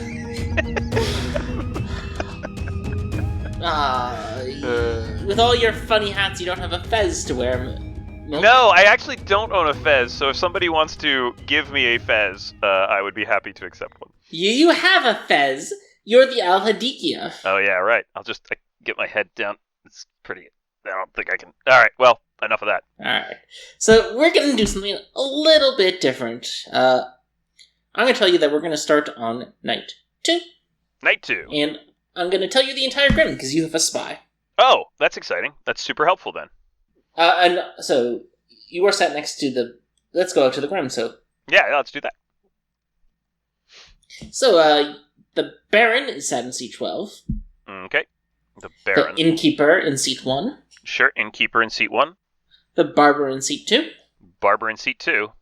With all your funny hats, you don't have a fez to wear, Milk? No, I actually don't own a fez, so if somebody wants to give me a fez, I would be happy to accept one. You have a fez. You're the Hadkihia. Oh, yeah, right. I'll just get my head down. It's pretty... I don't think I can... Alright, well, enough of that. Alright. So, we're going to do something a little bit different. I'm going to tell you that we're going to start on night 2. Night 2. And I'm going to tell you the entire grim, because you have a spy. Oh, that's exciting. That's super helpful, then. And so, you are sat next to the... Let's go out to the grim, so... Yeah, let's do that. So, the Baron is sat in seat 12. Okay. The Baron. The Innkeeper in seat 1. Sure, Innkeeper in seat 1. The Barber in seat 2. Barber in seat 2.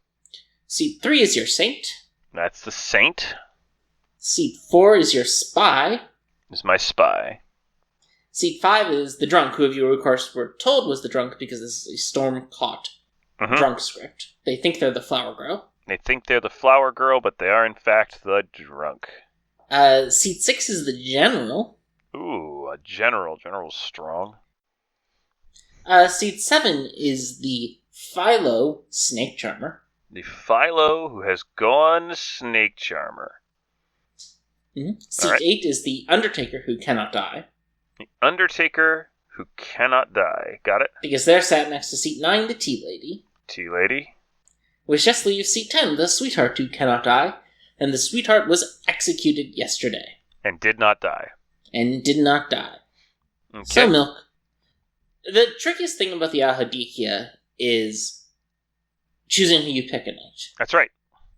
Seat 3 is your Saint. That's the Saint. Seat 4 is your Spy. Is my Spy. Seat 5 is the Drunk, who, if you of course were told was the Drunk because this is a storm caught. drunk script. They think they're the flower girl. They think they're the flower girl, but they are in fact the drunk. Seat 6 is the general. Ooh, a general. General's strong. Seat 7 is the Philo Snake Charmer. The Philo who has gone Snake Charmer. Mm-hmm. Seat 8 is the Undertaker who cannot die. The Undertaker who cannot die. Got it? Because they're sat next to Seat 9, the Tea Lady. Tea Lady. Which just leaves Seat 10, the Sweetheart who cannot die. And the Sweetheart was executed yesterday. And did not die. And did not die. Okay. So, Milk, the trickiest thing about the Hadkihia is choosing who you pick at night. That's right.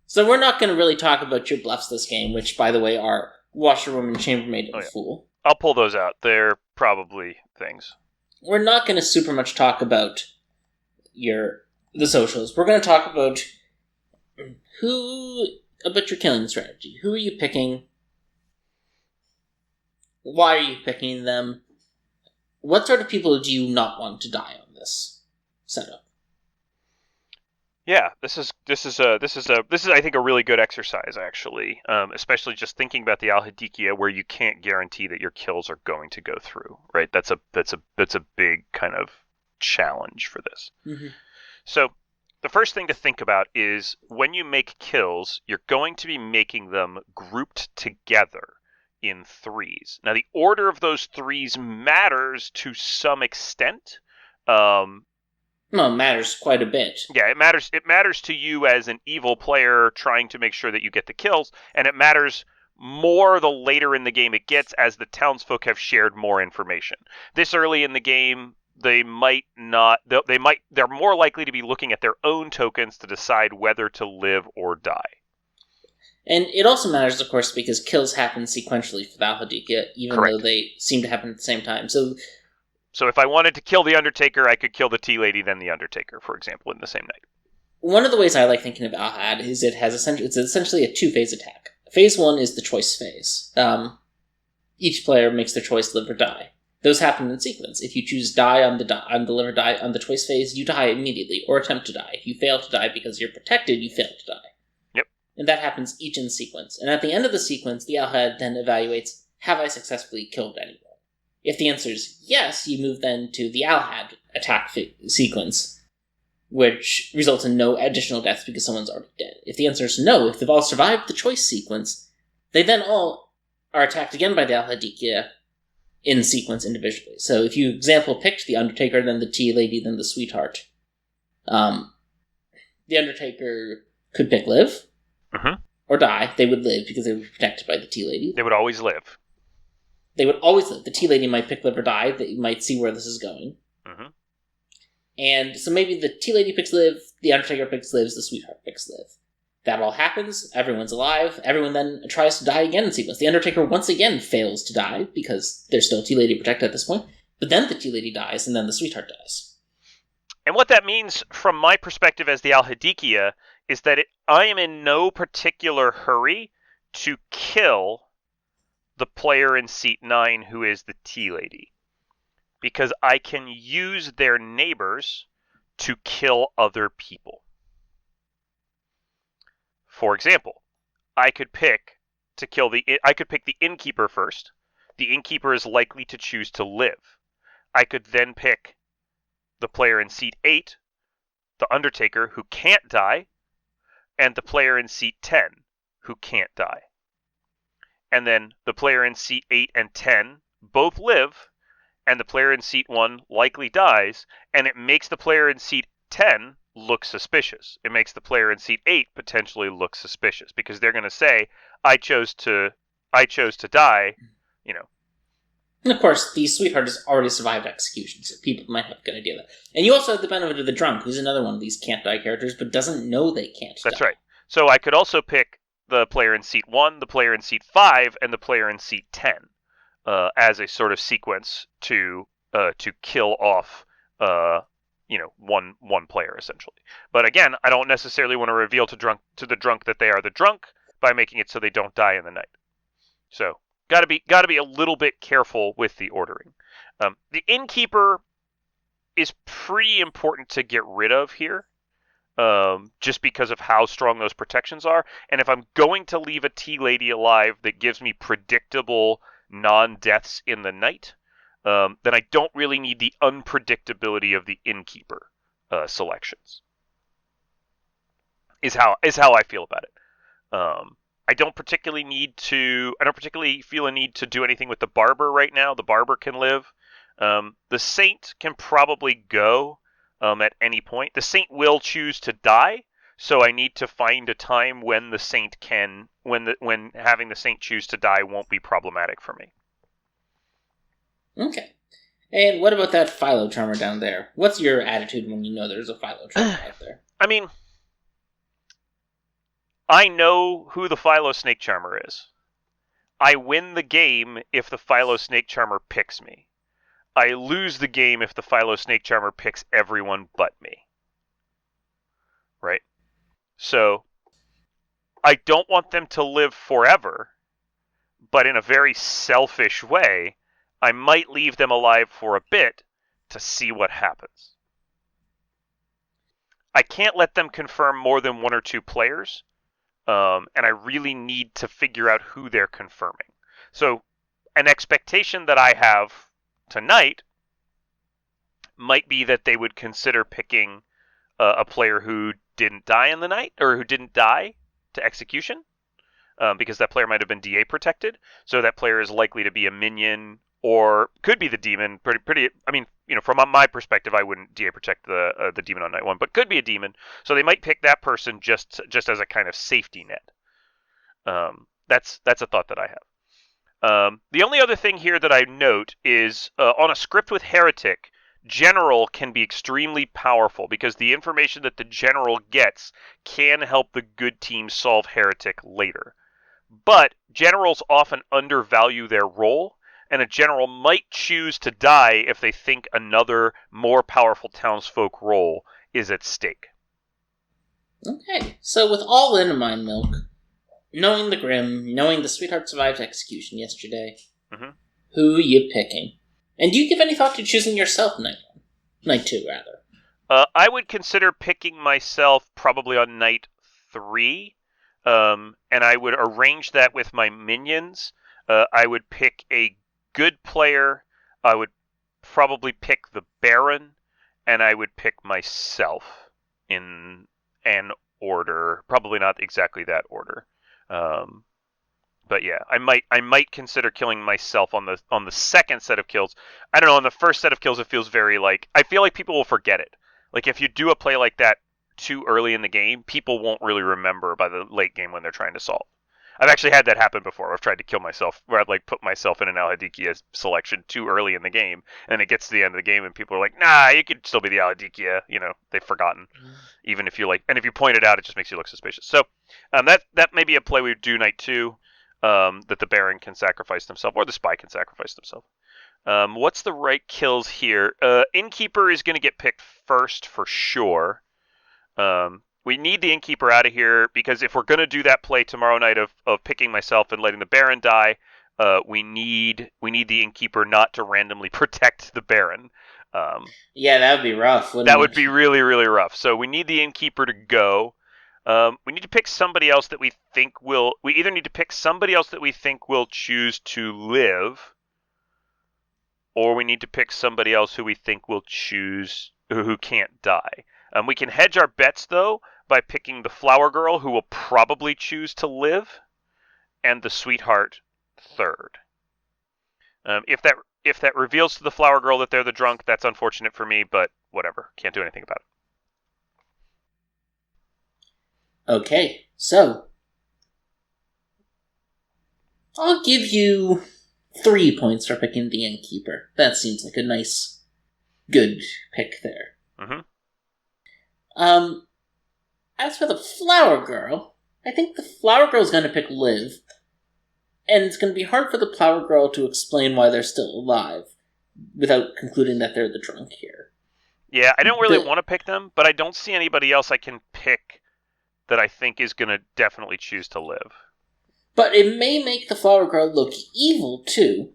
So we're not going to really talk about your bluffs this game, which, by the way, are Washerwoman, Chambermaid, and Fool. I'll pull those out. They're probably things. We're not going to super much talk about the socials. We're going to talk about your killing strategy. Who are you picking? Why are you picking them? What sort of people do you not want to die on this setup? Yeah, this is I think a really good exercise actually, especially just thinking about the Hadkihia where you can't guarantee that your kills are going to go through, right? That's a big kind of challenge for this. Mm-hmm. So the first thing to think about is when you make kills, you're going to be making them grouped together in threes. Now the order of those threes matters to some extent. Well, it matters quite a bit. Yeah, it matters. It matters to you as an evil player trying to make sure that you get the kills, and it matters more the later in the game it gets as the townsfolk have shared more information. This early in the game, they might not. They're more likely to be looking at their own tokens to decide whether to live or die. And it also matters, of course, because kills happen sequentially for the Hadkihia, even Correct. though they seem to happen at the same time. So if I wanted to kill the Undertaker, I could kill the Tea Lady, then the Undertaker, for example, in the same night. One of the ways I like thinking of Alhad is it's essentially a two-phase attack. Phase 1 is the choice phase. Each player makes their choice, live or die. Those happen in sequence. If you choose die on the live or die on the choice phase, you die immediately, or attempt to die. If you fail to die because you're protected, you fail to die. Yep. And that happens each in sequence. And at the end of the sequence, the Alhad then evaluates, have I successfully killed anyone? If the answer is yes, you move then to the Alhad attack sequence, which results in no additional deaths because someone's already dead. If the answer is no, if they've all survived the choice sequence, they then all are attacked again by the Hadkihia in sequence individually. So if you, example, picked the Undertaker, then the Tea Lady, then the Sweetheart, the Undertaker could pick live or die. They would live because they would be protected by the Tea Lady. They would always live. They would always live. The Tea Lady might pick live or die. They might see where this is going. Mm-hmm. And so maybe the Tea Lady picks live, the Undertaker picks lives, the Sweetheart picks live. That all happens, everyone's alive, everyone then tries to die again in sequence. The Undertaker once again fails to die, because there's still Tea Lady protected at this point, but then the Tea Lady dies, and then the Sweetheart dies. And what that means, from my perspective as the Hadkihia, is that I am in no particular hurry to kill the player in seat 9 who is the Tea Lady, because I can use their neighbors to kill other people. For example, I could pick the innkeeper first. The innkeeper is likely to choose to live. I could then pick the player in seat 8, the Undertaker, who can't die, and the player in seat 10, who can't die. And then the player in seat 8 and 10 both live, and the player in seat 1 likely dies, and it makes the player in seat 10 look suspicious. It makes the player in seat 8 potentially look suspicious, because they're going to say, I chose to die, you know. And of course, the Sweetheart has already survived execution, so people might have a good idea of that. And you also have the benefit of the Drunk, who's another one of these can't die characters, but doesn't know they can't die. That's right. So I could also pick the player in seat 1, the player in seat 5, and the player in seat 10 as a sort of sequence to kill off one player essentially. But again, I don't necessarily want to reveal to the drunk that they are the drunk by making it so they don't die in the night. So gotta be a little bit careful with the ordering. The innkeeper is pretty important to get rid of here. just because of how strong those protections are. And if I'm going to leave a tea lady alive that gives me predictable non-deaths in the night, then I don't really need the unpredictability of the innkeeper selections. Is how I feel about it. I don't particularly feel a need to do anything with the barber right now. The barber can live. The saint can probably go at any point. The saint will choose to die, so I need to find a time when the saint can when having the saint choose to die won't be problematic for me. Okay. And what about that Philo Charmer down there? What's your attitude when you know there's a Philo Charmer out there? I mean, I know who the Philo Snake Charmer is. I win the game if the Philo Snake Charmer picks me. I lose the game if the Philo Snake Charmer picks everyone but me. Right? So, I don't want them to live forever, but in a very selfish way, I might leave them alive for a bit to see what happens. I can't let them confirm more than 1 or 2 players, and I really need to figure out who they're confirming. So, an expectation that I have tonight might be that they would consider picking a player who didn't die in the night, or who didn't die to execution, because that player might have been DA protected. So that player is likely to be a minion, or could be the demon. Pretty. I mean, from my perspective, I wouldn't DA protect the demon on night 1, but could be a demon. So they might pick that person just as a kind of safety net. That's a thought that I have. The only other thing here that I note is on a script with Heretic, General can be extremely powerful because the information that the General gets can help the good team solve Heretic later. But Generals often undervalue their role, and a General might choose to die if they think another, more powerful townsfolk role is at stake. Okay, so with all in Mind Milk, knowing the Grim, knowing the Sweetheart survived execution yesterday, who are you picking? And do you give any thought to choosing yourself night 1? Night 2, rather. I would consider picking myself probably on night 3, and I would arrange that with my minions. I would pick a good player. I would probably pick the Baron, and I would pick myself in an order. Probably not exactly that order. But yeah, I might consider killing myself on the second set of kills. I don't know, on the first set of kills it feels very I feel like people will forget it. Like if you do a play like that too early in the game, people won't really remember by the late game when they're trying to solve. I've actually had that happen before. I've tried to kill myself where I'd put myself in an Hadkihia selection too early in the game, and it gets to the end of the game and people are like, "Nah, you could still be the Hadkihia." They've forgotten. Even if you and if you point it out, it just makes you look suspicious. So that may be a play we would do night 2. That the Baron can sacrifice themselves, or the Spy can sacrifice themselves. What's the right kills here? Innkeeper is going to get picked first for sure. We need the Innkeeper out of here, because if we're going to do that play tomorrow night of picking myself and letting the Baron die, we need the Innkeeper not to randomly protect the Baron. Yeah, that would be rough, wouldn't it? That would be really, really rough. So we need the Innkeeper to go. We need to pick somebody else that we think will. We either need to pick somebody else that we think will choose to live, or we need to pick somebody else who we think will choose who can't die. We can hedge our bets though by picking the Flower Girl, who will probably choose to live, and the Sweetheart third. If that reveals to the Flower Girl that they're the drunk, that's unfortunate for me, but whatever. Can't do anything about it. Okay, so I'll give you 3 points for picking the Innkeeper. That seems like a nice, good pick there. As for the Flower Girl, I think the Flower Girl's going to pick Liv, and it's going to be hard for the Flower Girl to explain why they're still alive without concluding that they're the drunk here. Yeah, I don't really want to pick them, but I don't see anybody else I can pick that I think is going to definitely choose to live. But it may make the Flower Girl look evil, too.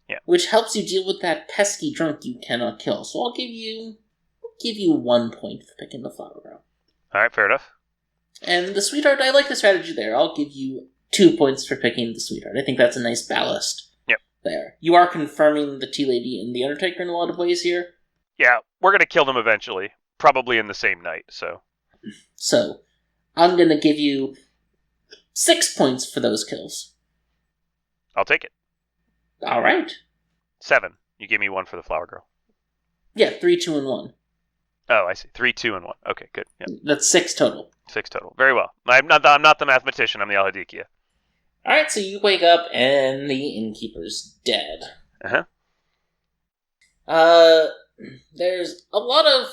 Yeah. Which helps you deal with that pesky drunk you cannot kill. So I'll give you 1 point for picking the Flower Girl. All right, fair enough. And the sweetheart, I like the strategy there. I'll give you 2 points for picking the sweetheart. I think that's a nice ballast. Yep. There. You are confirming the Tea Lady and the Undertaker in a lot of ways here. Yeah, we're going to kill them eventually. Probably in the same night, so. So, I'm going to give you 6 points for those kills. I'll take it. All right. 7. You give me 1 for the flower girl. Yeah, 3, 2, and 1. Oh, I see. 3, 2, and 1. Okay, good. Yep. That's 6 total. 6 total. Very well. I'm not the mathematician. I'm the Hadkihia. All right, so you wake up and the innkeeper's dead. There's a lot of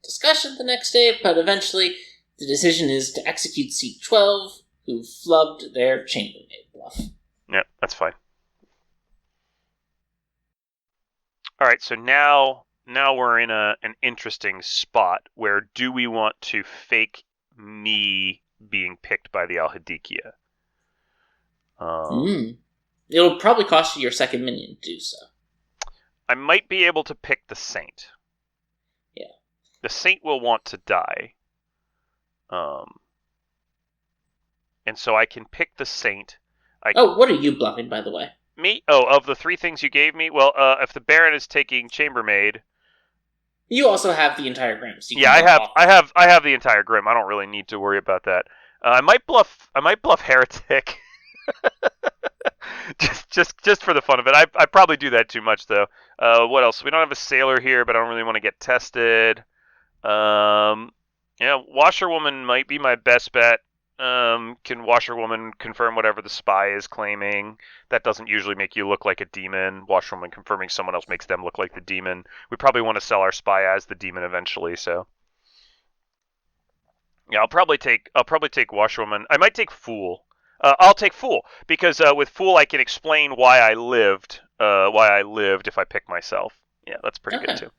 discussion the next day, but eventually the decision is to execute C12, who flubbed their chambermaid bluff. Yeah, that's fine. All right, so now we're in an interesting spot where do we want to fake me being picked by the Hadkihia? It'll probably cost you your second minion to do so. I might be able to pick the Saint. Yeah. The Saint will want to die. And so I can pick the Saint. What are you bluffing, by the way? Me? Oh, of the 3 things you gave me? Well, if the Baron is taking Chambermaid... You also have the entire Grim. So yeah, I have the entire Grim. I don't really need to worry about that. I might bluff Heretic. just for the fun of it. I probably do that too much though. What else? We don't have a Sailor here, but I don't really want to get tested. Washerwoman might be my best bet. Can Washerwoman confirm whatever the spy is claiming? That doesn't usually make you look like a demon. Washerwoman confirming someone else makes them look like the demon. We probably want to sell our spy as the demon eventually, so. Yeah, I'll probably take Washerwoman. I might take Fool. I'll take Fool because with Fool I can explain why I lived if I pick myself. Yeah, that's pretty good too.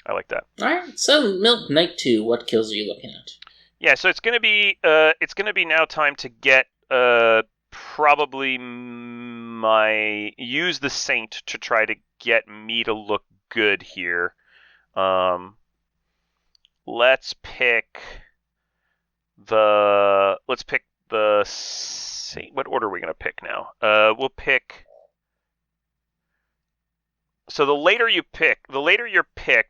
I like that. All right. So Milk Night 2, what kills are you looking at? Yeah, so it's gonna be now time to get probably use the Saint to try to get me to look good here. Let's pick the Saint. What order are we gonna pick now? We'll pick. So the later you're picked,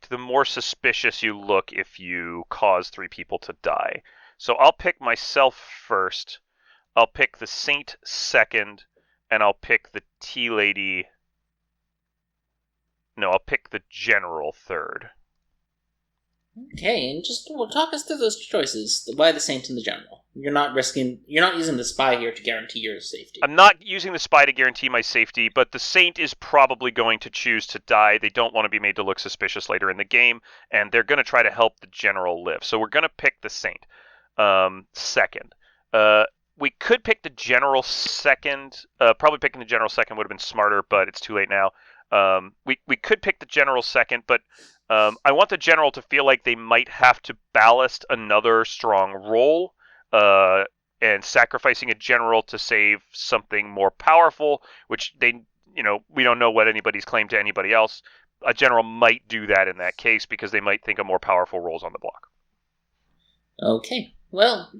the more suspicious you look if you cause 3 people to die. So I'll pick myself first, I'll pick the Saint second, and I'll pick the Tea Lady... No, I'll pick the General third. Okay, and just talk us through those choices. Why the Saint and the General? You're not using the spy here to guarantee your safety. I'm not using the spy to guarantee my safety, but the Saint is probably going to choose to die. They don't want to be made to look suspicious later in the game, and they're going to try to help the General live. So we're going to pick the Saint second. We could pick the General second. Probably picking the General second would have been smarter, but it's too late now. We could pick the General second, but I want the General to feel like they might have to ballast another strong roll, and sacrificing a General to save something more powerful, which we don't know what anybody's claimed to anybody else. A General might do that in that case because they might think a more powerful roll's on the block. Okay, well,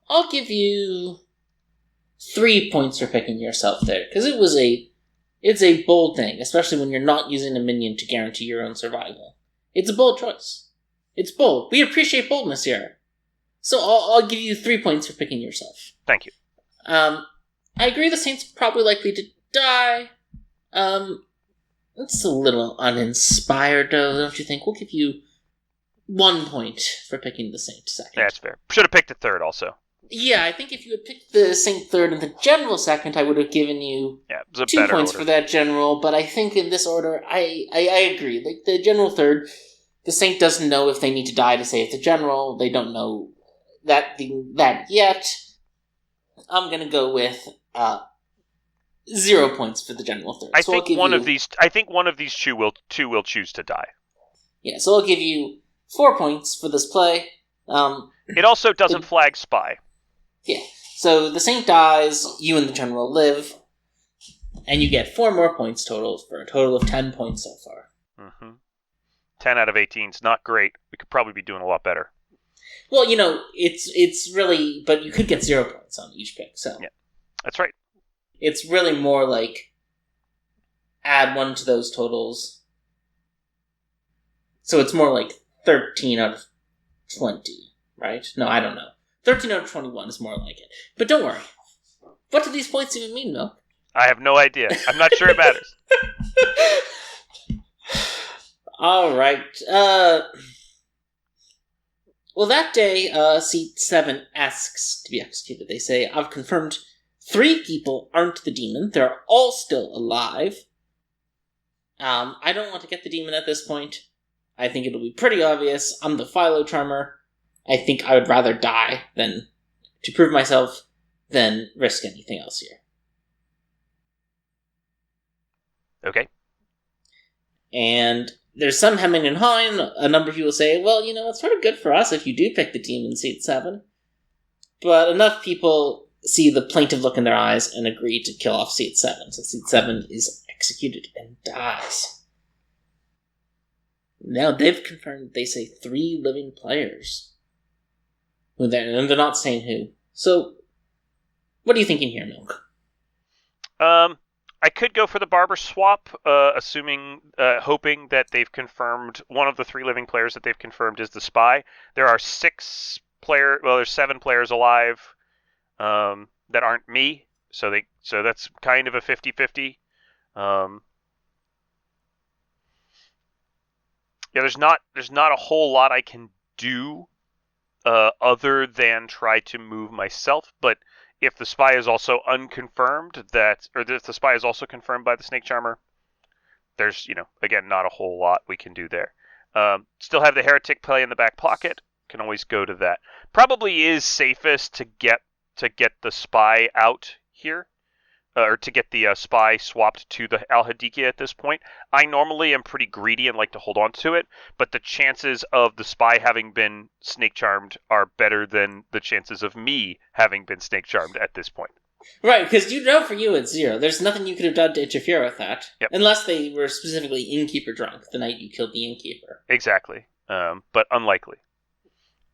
I'll give you 3 points for picking yourself there, because it's a bold thing, especially when you're not using a minion to guarantee your own survival. It's a bold choice. It's bold. We appreciate boldness here. So I'll give you 3 points for picking yourself. Thank you. I agree the Saint's probably likely to die. It's a little uninspired, though, don't you think? We'll give you 1 point for picking the Saint second. That's fair. Should have picked the third also. Yeah, I think if you had picked the Saint third and the General second, I would have given you 2 points for that General, but I think in this order, I agree. Like, the General third, the Saint doesn't know if they need to die to save the General. They don't know that yet. I'm gonna go with 0 points for the General third. I think one of these two will choose to die. Yeah, so I'll give you 4 points for this play. It also doesn't flag spy. Yeah, so the Saint dies, you and the General live, and you get 4 more points total for a total of 10 points so far. Mm-hmm. 10 out of 18 is not great. We could probably be doing a lot better. Well, it's really, but you could get 0 points on each pick, so. Yeah, that's right. It's really more like add 1 to those totals. So it's more like 13 out of 20, right? No, I don't know. 13 out of 21 is more like it. But don't worry. What do these points even mean, Milk? I have no idea. I'm not sure it matters. All right. Well, that day, Seat 7 asks to be executed. They say, I've confirmed 3 people aren't the demon. They're all still alive. I don't want to get the demon at this point. I think it'll be pretty obvious. I'm the Philo-Charmer. I think I would rather die than to prove myself than risk anything else here. Okay. And there's some hemming and hawing. A number of people say, well, it's sort of good for us if you do pick the team in Seat 7. But enough people see the plaintive look in their eyes and agree to kill off Seat 7. So Seat 7 is executed and dies. Now they've confirmed, they say 3 living players. And they're not saying who. So, what are you thinking here, Milk? I could go for the barber swap, hoping that they've confirmed one of the 3 living players that they've confirmed is the spy. There are 7 players alive that aren't me, so that's kind of a 50-50. There's not a whole lot I can do other than try to move myself, but if the spy is also unconfirmed, if the spy is also confirmed by the Snake Charmer, there's, again, not a whole lot we can do there. Still have the Heretic play in the back pocket. Can always go to that. Probably is safest to get the spy out here, or to get the spy swapped to the Hadkihia at this point. I normally am pretty greedy and like to hold on to it, but the chances of the spy having been snake charmed are better than the chances of me having been snake charmed at this point. Right, because for you it's 0. There's nothing you could have done to interfere with that. Yep. Unless they were specifically innkeeper drunk the night you killed the innkeeper. Exactly, but unlikely.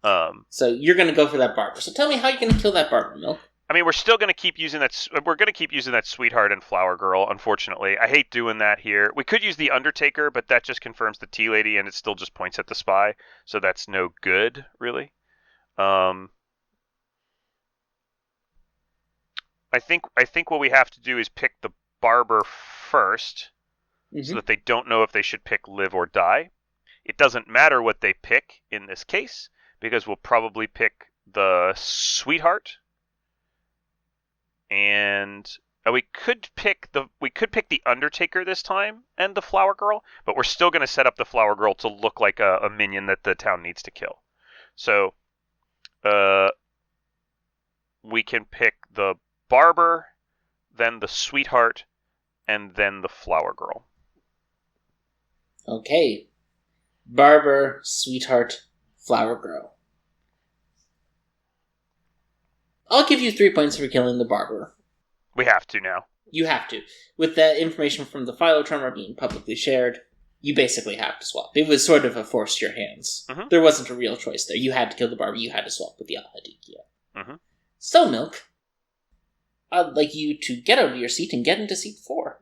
So you're going to go for that barber. So tell me how you're going to kill that barber, Milk. I mean, we're still going to keep using that. We're going to keep using that Sweetheart and Flower Girl. Unfortunately, I hate doing that here. We could use the Undertaker, but that just confirms the Tea Lady, and it still just points at the spy. So that's no good, really. I think what we have to do is pick the barber first, so that they don't know if they should pick live or die. It doesn't matter what they pick in this case, because we'll probably pick the Sweetheart. And we could pick the Undertaker this time and the Flower Girl, but we're still going to set up the Flower Girl to look like a minion that the town needs to kill. So, we can pick the Barber, then the Sweetheart, and then the Flower Girl. Okay. Barber, Sweetheart, Flower Girl. I'll give you 3 points for killing the barber. We have to now. You have to. With that information from the Philo-Charmer being publicly shared, you basically have to swap. It was sort of a force your hands. Mm-hmm. There wasn't a real choice there. You had to kill the barber, you had to swap with the Hadkihia. Mm-hmm. So, Milk, I'd like you to get out of your seat and get into seat 4.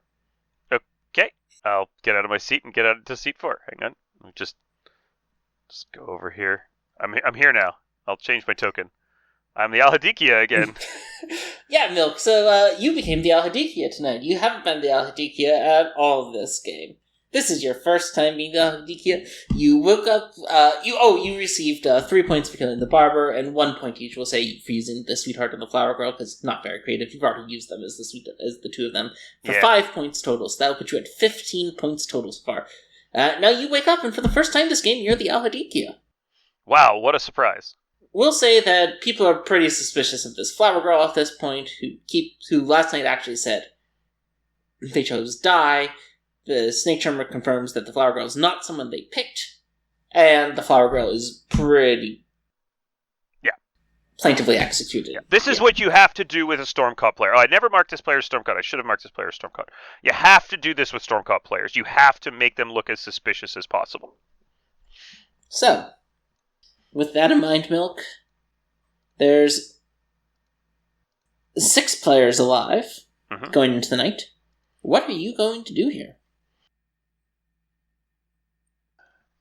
Okay. I'll get out of my seat and get out into seat 4. Hang on. Let me just go over here. I'm here now. I'll change my token. I'm the Hadkihia again. Yeah, Milk. So you became the Hadkihia tonight. You haven't been the Hadkihia at all this game. This is your first time being the Hadkihia. You woke up. You received 3 points for killing the barber, and 1 point each. We'll say for using the Sweetheart and the Flower Girl, because it's not very creative. You've already used them as the 2 of them for 5 points total. So that'll put you at 15 points total so far. Now you wake up, and for the first time this game, you're the Hadkihia. Wow, what a surprise! We'll say that people are pretty suspicious of this Flower Girl at this point, who last night actually said they chose die. The Snake Charmer confirms that the Flower Girl is not someone they picked, and the Flower Girl is pretty plaintively executed. Yeah. This is what you have to do with a Stormcaught player. Oh, I never marked this player as Stormcaught. I should have marked this player as Stormcaught. You have to do this with Stormcaught players. You have to make them look as suspicious as possible. So, with that in mind, Milk, there's 6 players alive going into the night. What are you going to do here?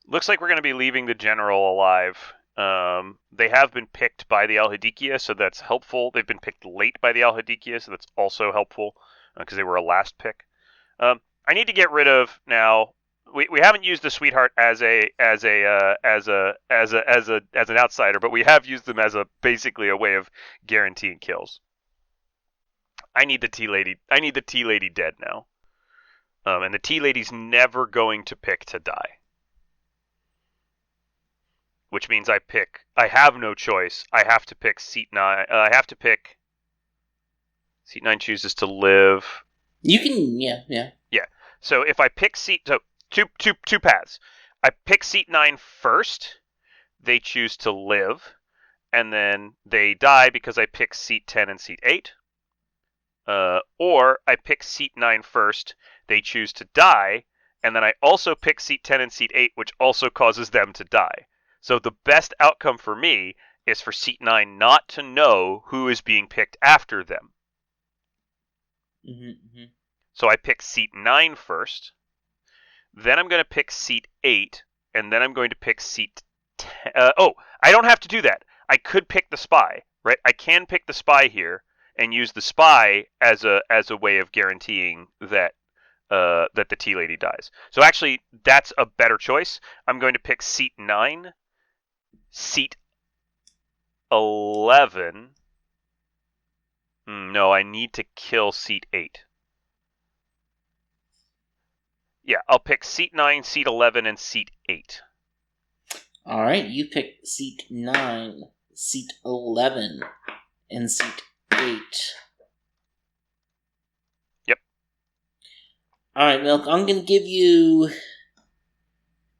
Looks like we're going to be leaving the general alive. They have been picked by the Hadkihia, so that's helpful. They've been picked late by the Hadkihia, so that's also helpful because they were a last pick. I need to get rid of now. We haven't used the Sweetheart as an outsider, but we have used them as basically a way of guaranteeing kills. I need the Tea Lady. I need the Tea Lady dead now, and the Tea Lady's never going to pick to die. Which means I have no choice. I have to pick seat 9. Seat 9 chooses to live. You can, yeah. So if I pick two paths. I pick seat 9 first. They choose to live, and then they die because I pick seat 10 and seat 8. Or I pick seat 9 first. They choose to die, and then I also pick seat 10 and seat 8, which also causes them to die. So the best outcome for me is for seat 9 not to know who is being picked after them. So I pick seat 9 first. Then I'm going to pick seat 8, and then I'm going to pick seat 10. I don't have to do that. I could pick the spy, right? I can pick the spy here and use the spy as a way of guaranteeing that the Tea Lady dies. So actually, that's a better choice. I'm going to pick seat 9. Seat 11. No, I need to kill seat 8. Yeah, I'll pick seat 9, seat 11, and seat 8. Alright, you pick seat 9, seat 11, and seat 8. Yep. Alright, Milk, I'm going to give you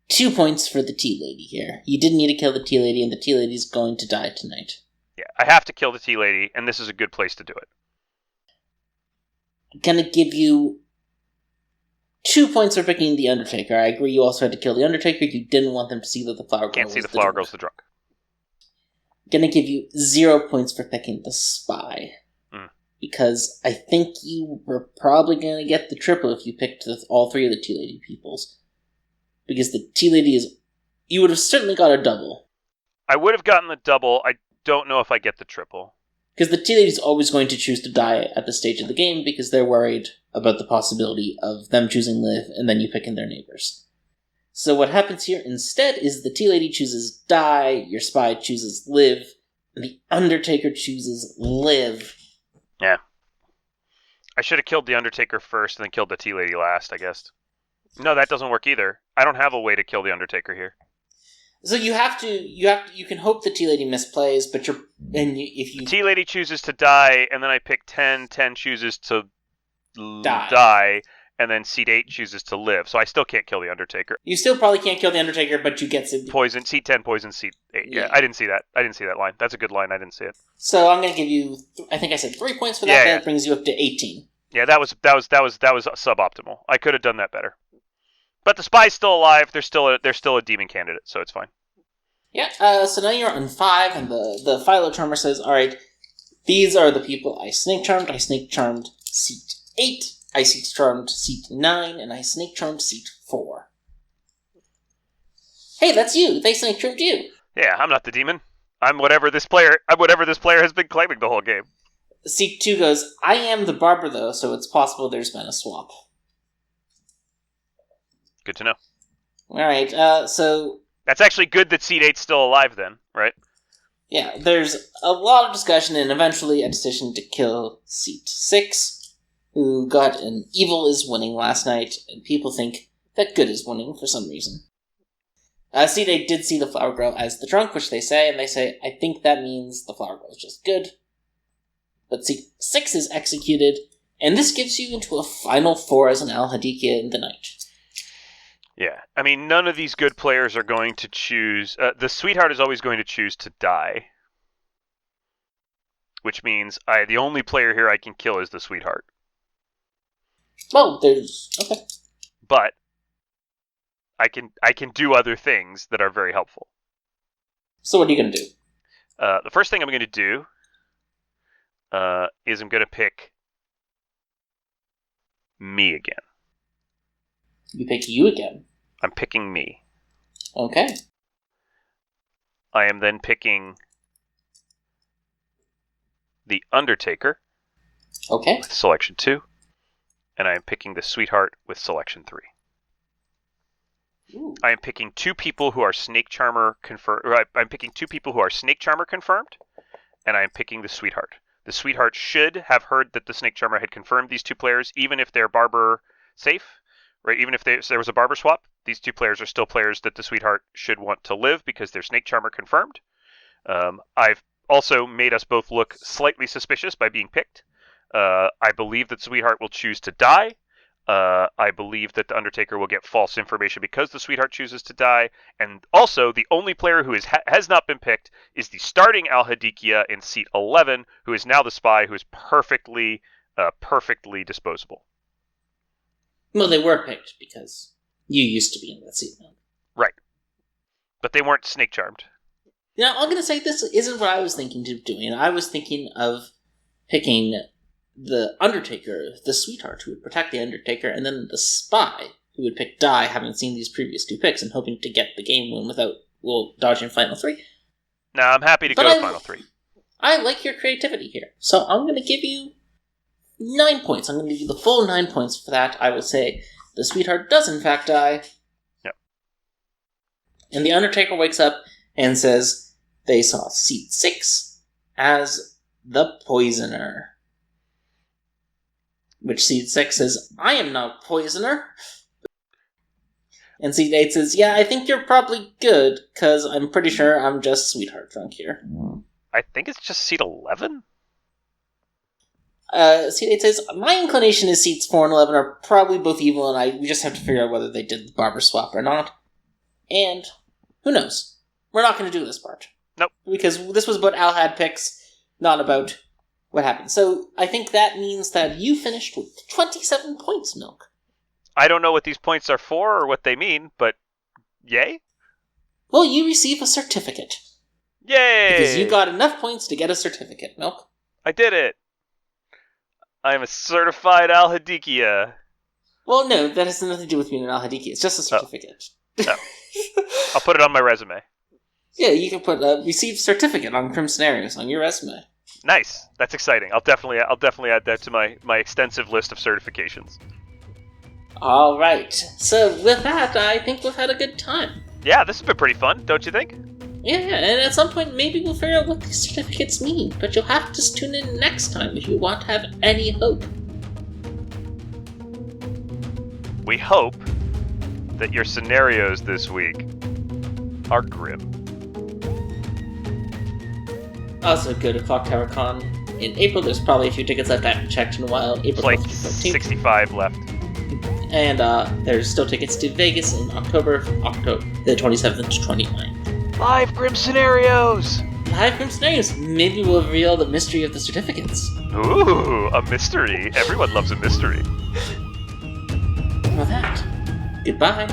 2 points for the Tea Lady here. You did need to kill the Tea Lady, and the Tea Lady's going to die tonight. Yeah, I have to kill the Tea Lady, and this is a good place to do it. I'm going to give you 2 points for picking the Undertaker. I agree you also had to kill the Undertaker. You didn't want them to see that the Flower Girl Can't see the Flower Girl's the drunk. I'm going to give you 0 points for picking the Spy. Because I think you were probably going to get the triple if you picked all 3 of the Tea Lady peoples. Because the Tea Lady is... You would have certainly got a double. I would have gotten the double. I don't know if I get the triple. Because the Tea Lady's always going to choose to die at this stage of the game because they're worried about the possibility of them choosing live and then you picking their neighbors. So what happens here instead is the Tea Lady chooses die, your spy chooses live, and the Undertaker chooses live. Yeah. I should have killed the Undertaker first and then killed the Tea Lady last, I guess. No, that doesn't work either. I don't have a way to kill the Undertaker here. So you can hope the Tea Lady misplays, but if you... The Tea Lady chooses to die, and then I pick 10, 10 chooses to die, and then seat 8 chooses to live. So I still can't kill the Undertaker. You still probably can't kill the Undertaker, but you get to... Poison, seat 10, poison, seat 8. Yeah, I didn't see that. I didn't see that line. That's a good line. I didn't see it. So I'm going to give you, I think I said 3 points for that. That brings you up to 18. Yeah, that was suboptimal. I could have done that better. But the spy's still alive. They're still a demon candidate, so it's fine. Yeah. So now you're on 5, and the Philo Charmer says, "All right, these are the people I snake charmed. I snake charmed seat 8. I snake charmed seat 9, and I snake charmed seat 4." Hey, that's you. They snake charmed you. Yeah, I'm not the demon. I'm whatever this player has been claiming the whole game. Seat 2 goes, "I am the barber, though, so it's possible there's been a swap." Good to know. Alright, so... That's actually good that seat 8's still alive then, right? Yeah, there's a lot of discussion and eventually a decision to kill seat 6, who got an evil is winning last night, and people think that good is winning for some reason. Seat 8 did see the Flower Girl as the drunk, which they say, and they say, I think that means the Flower Girl is just good. But seat 6 is executed, and this gives you into a final 4 as an Hadkihia in the night. Yeah, I mean, none of these good players are going to choose... the Sweetheart is always going to choose to die. which means the only player here I can kill is the sweetheart. Well, there's okay. But I can do other things that are very helpful. So what are you gonna do? The first thing I'm going to do is I'm going to pick me again. You pick you again. I'm picking me. Okay. I am then picking the Undertaker. Okay. With selection 2. And I am picking the Sweetheart with selection 3. Ooh. I am picking 2 people who are Snake Charmer confirmed. I'm picking 2 people who are Snake Charmer confirmed, and I am picking the Sweetheart. The Sweetheart should have heard that the Snake Charmer had confirmed these 2 players, even if they're Barber safe, right? Even if there was a Barber swap, these 2 players are still players that the Sweetheart should want to live because they're Snake Charmer confirmed. I've also made us both look slightly suspicious by being picked. I believe that Sweetheart will choose to die. I believe that the Undertaker will get false information because the Sweetheart chooses to die. And also, the only player who has not been picked is the starting Hadkihia in seat 11, who is now the spy, who is perfectly disposable. Well, they were picked because you used to be in that seat now. Right. But they weren't snake charmed. Now, I'm going to say this isn't what I was thinking of doing. I was thinking of picking the Undertaker, the Sweetheart, who would protect the Undertaker, and then the Spy, who would pick Die, having seen these previous 2 picks and hoping to get the game win without dodging Final 3. No, I'm happy to go to Final 3. I like your creativity here. So I'm going to give you 9 points. I'm going to give you the full 9 points for that. I will say the Sweetheart does in fact die. Yep. And the Undertaker wakes up and says they saw seat 6 as the Poisoner. Which seed 6 says, I am not Poisoner. And seed 8 says, yeah, I think you're probably good, because I'm pretty sure I'm just Sweetheart drunk here. I think it's just seat 11? Seed 8 says, my inclination is seats 4 and 11 are probably both evil, and we just have to figure out whether they did the barber swap or not. And, who knows? We're not going to do this part. Nope. Because this was about Alhad picks, not about what happened. So I think that means that you finished with 27 points, Milk. I don't know what these points are for or what they mean, but yay? Well, you receive a certificate. Yay! Because you got enough points to get a certificate, Milk. I did it! I am a certified Hadkihia. Well, no, that has nothing to do with being an Hadkihia. It's just a certificate. Oh. I'll put it on my resume. Yeah, you can put a received certificate on Crim Scenarios on your resume. Nice. That's exciting. I'll definitely add that to my extensive list of certifications. All right. So with that, I think we've had a good time. Yeah, this has been pretty fun, don't you think? Yeah, and at some point maybe we'll figure out what these certificates mean, but you'll have to tune in next time if you want to have any hope. We hope that your scenarios this week are grim. Also, go to Clocktower Con in April. There's probably a few tickets left. I haven't checked in a while. April Like 12th, 65 left. And there's still tickets to Vegas in October the 27th to 29th. Live grim scenarios! Live Grim Scenarios. Maybe we'll reveal the mystery of the certificates. Ooh, a mystery. Everyone loves a mystery. With that, goodbye.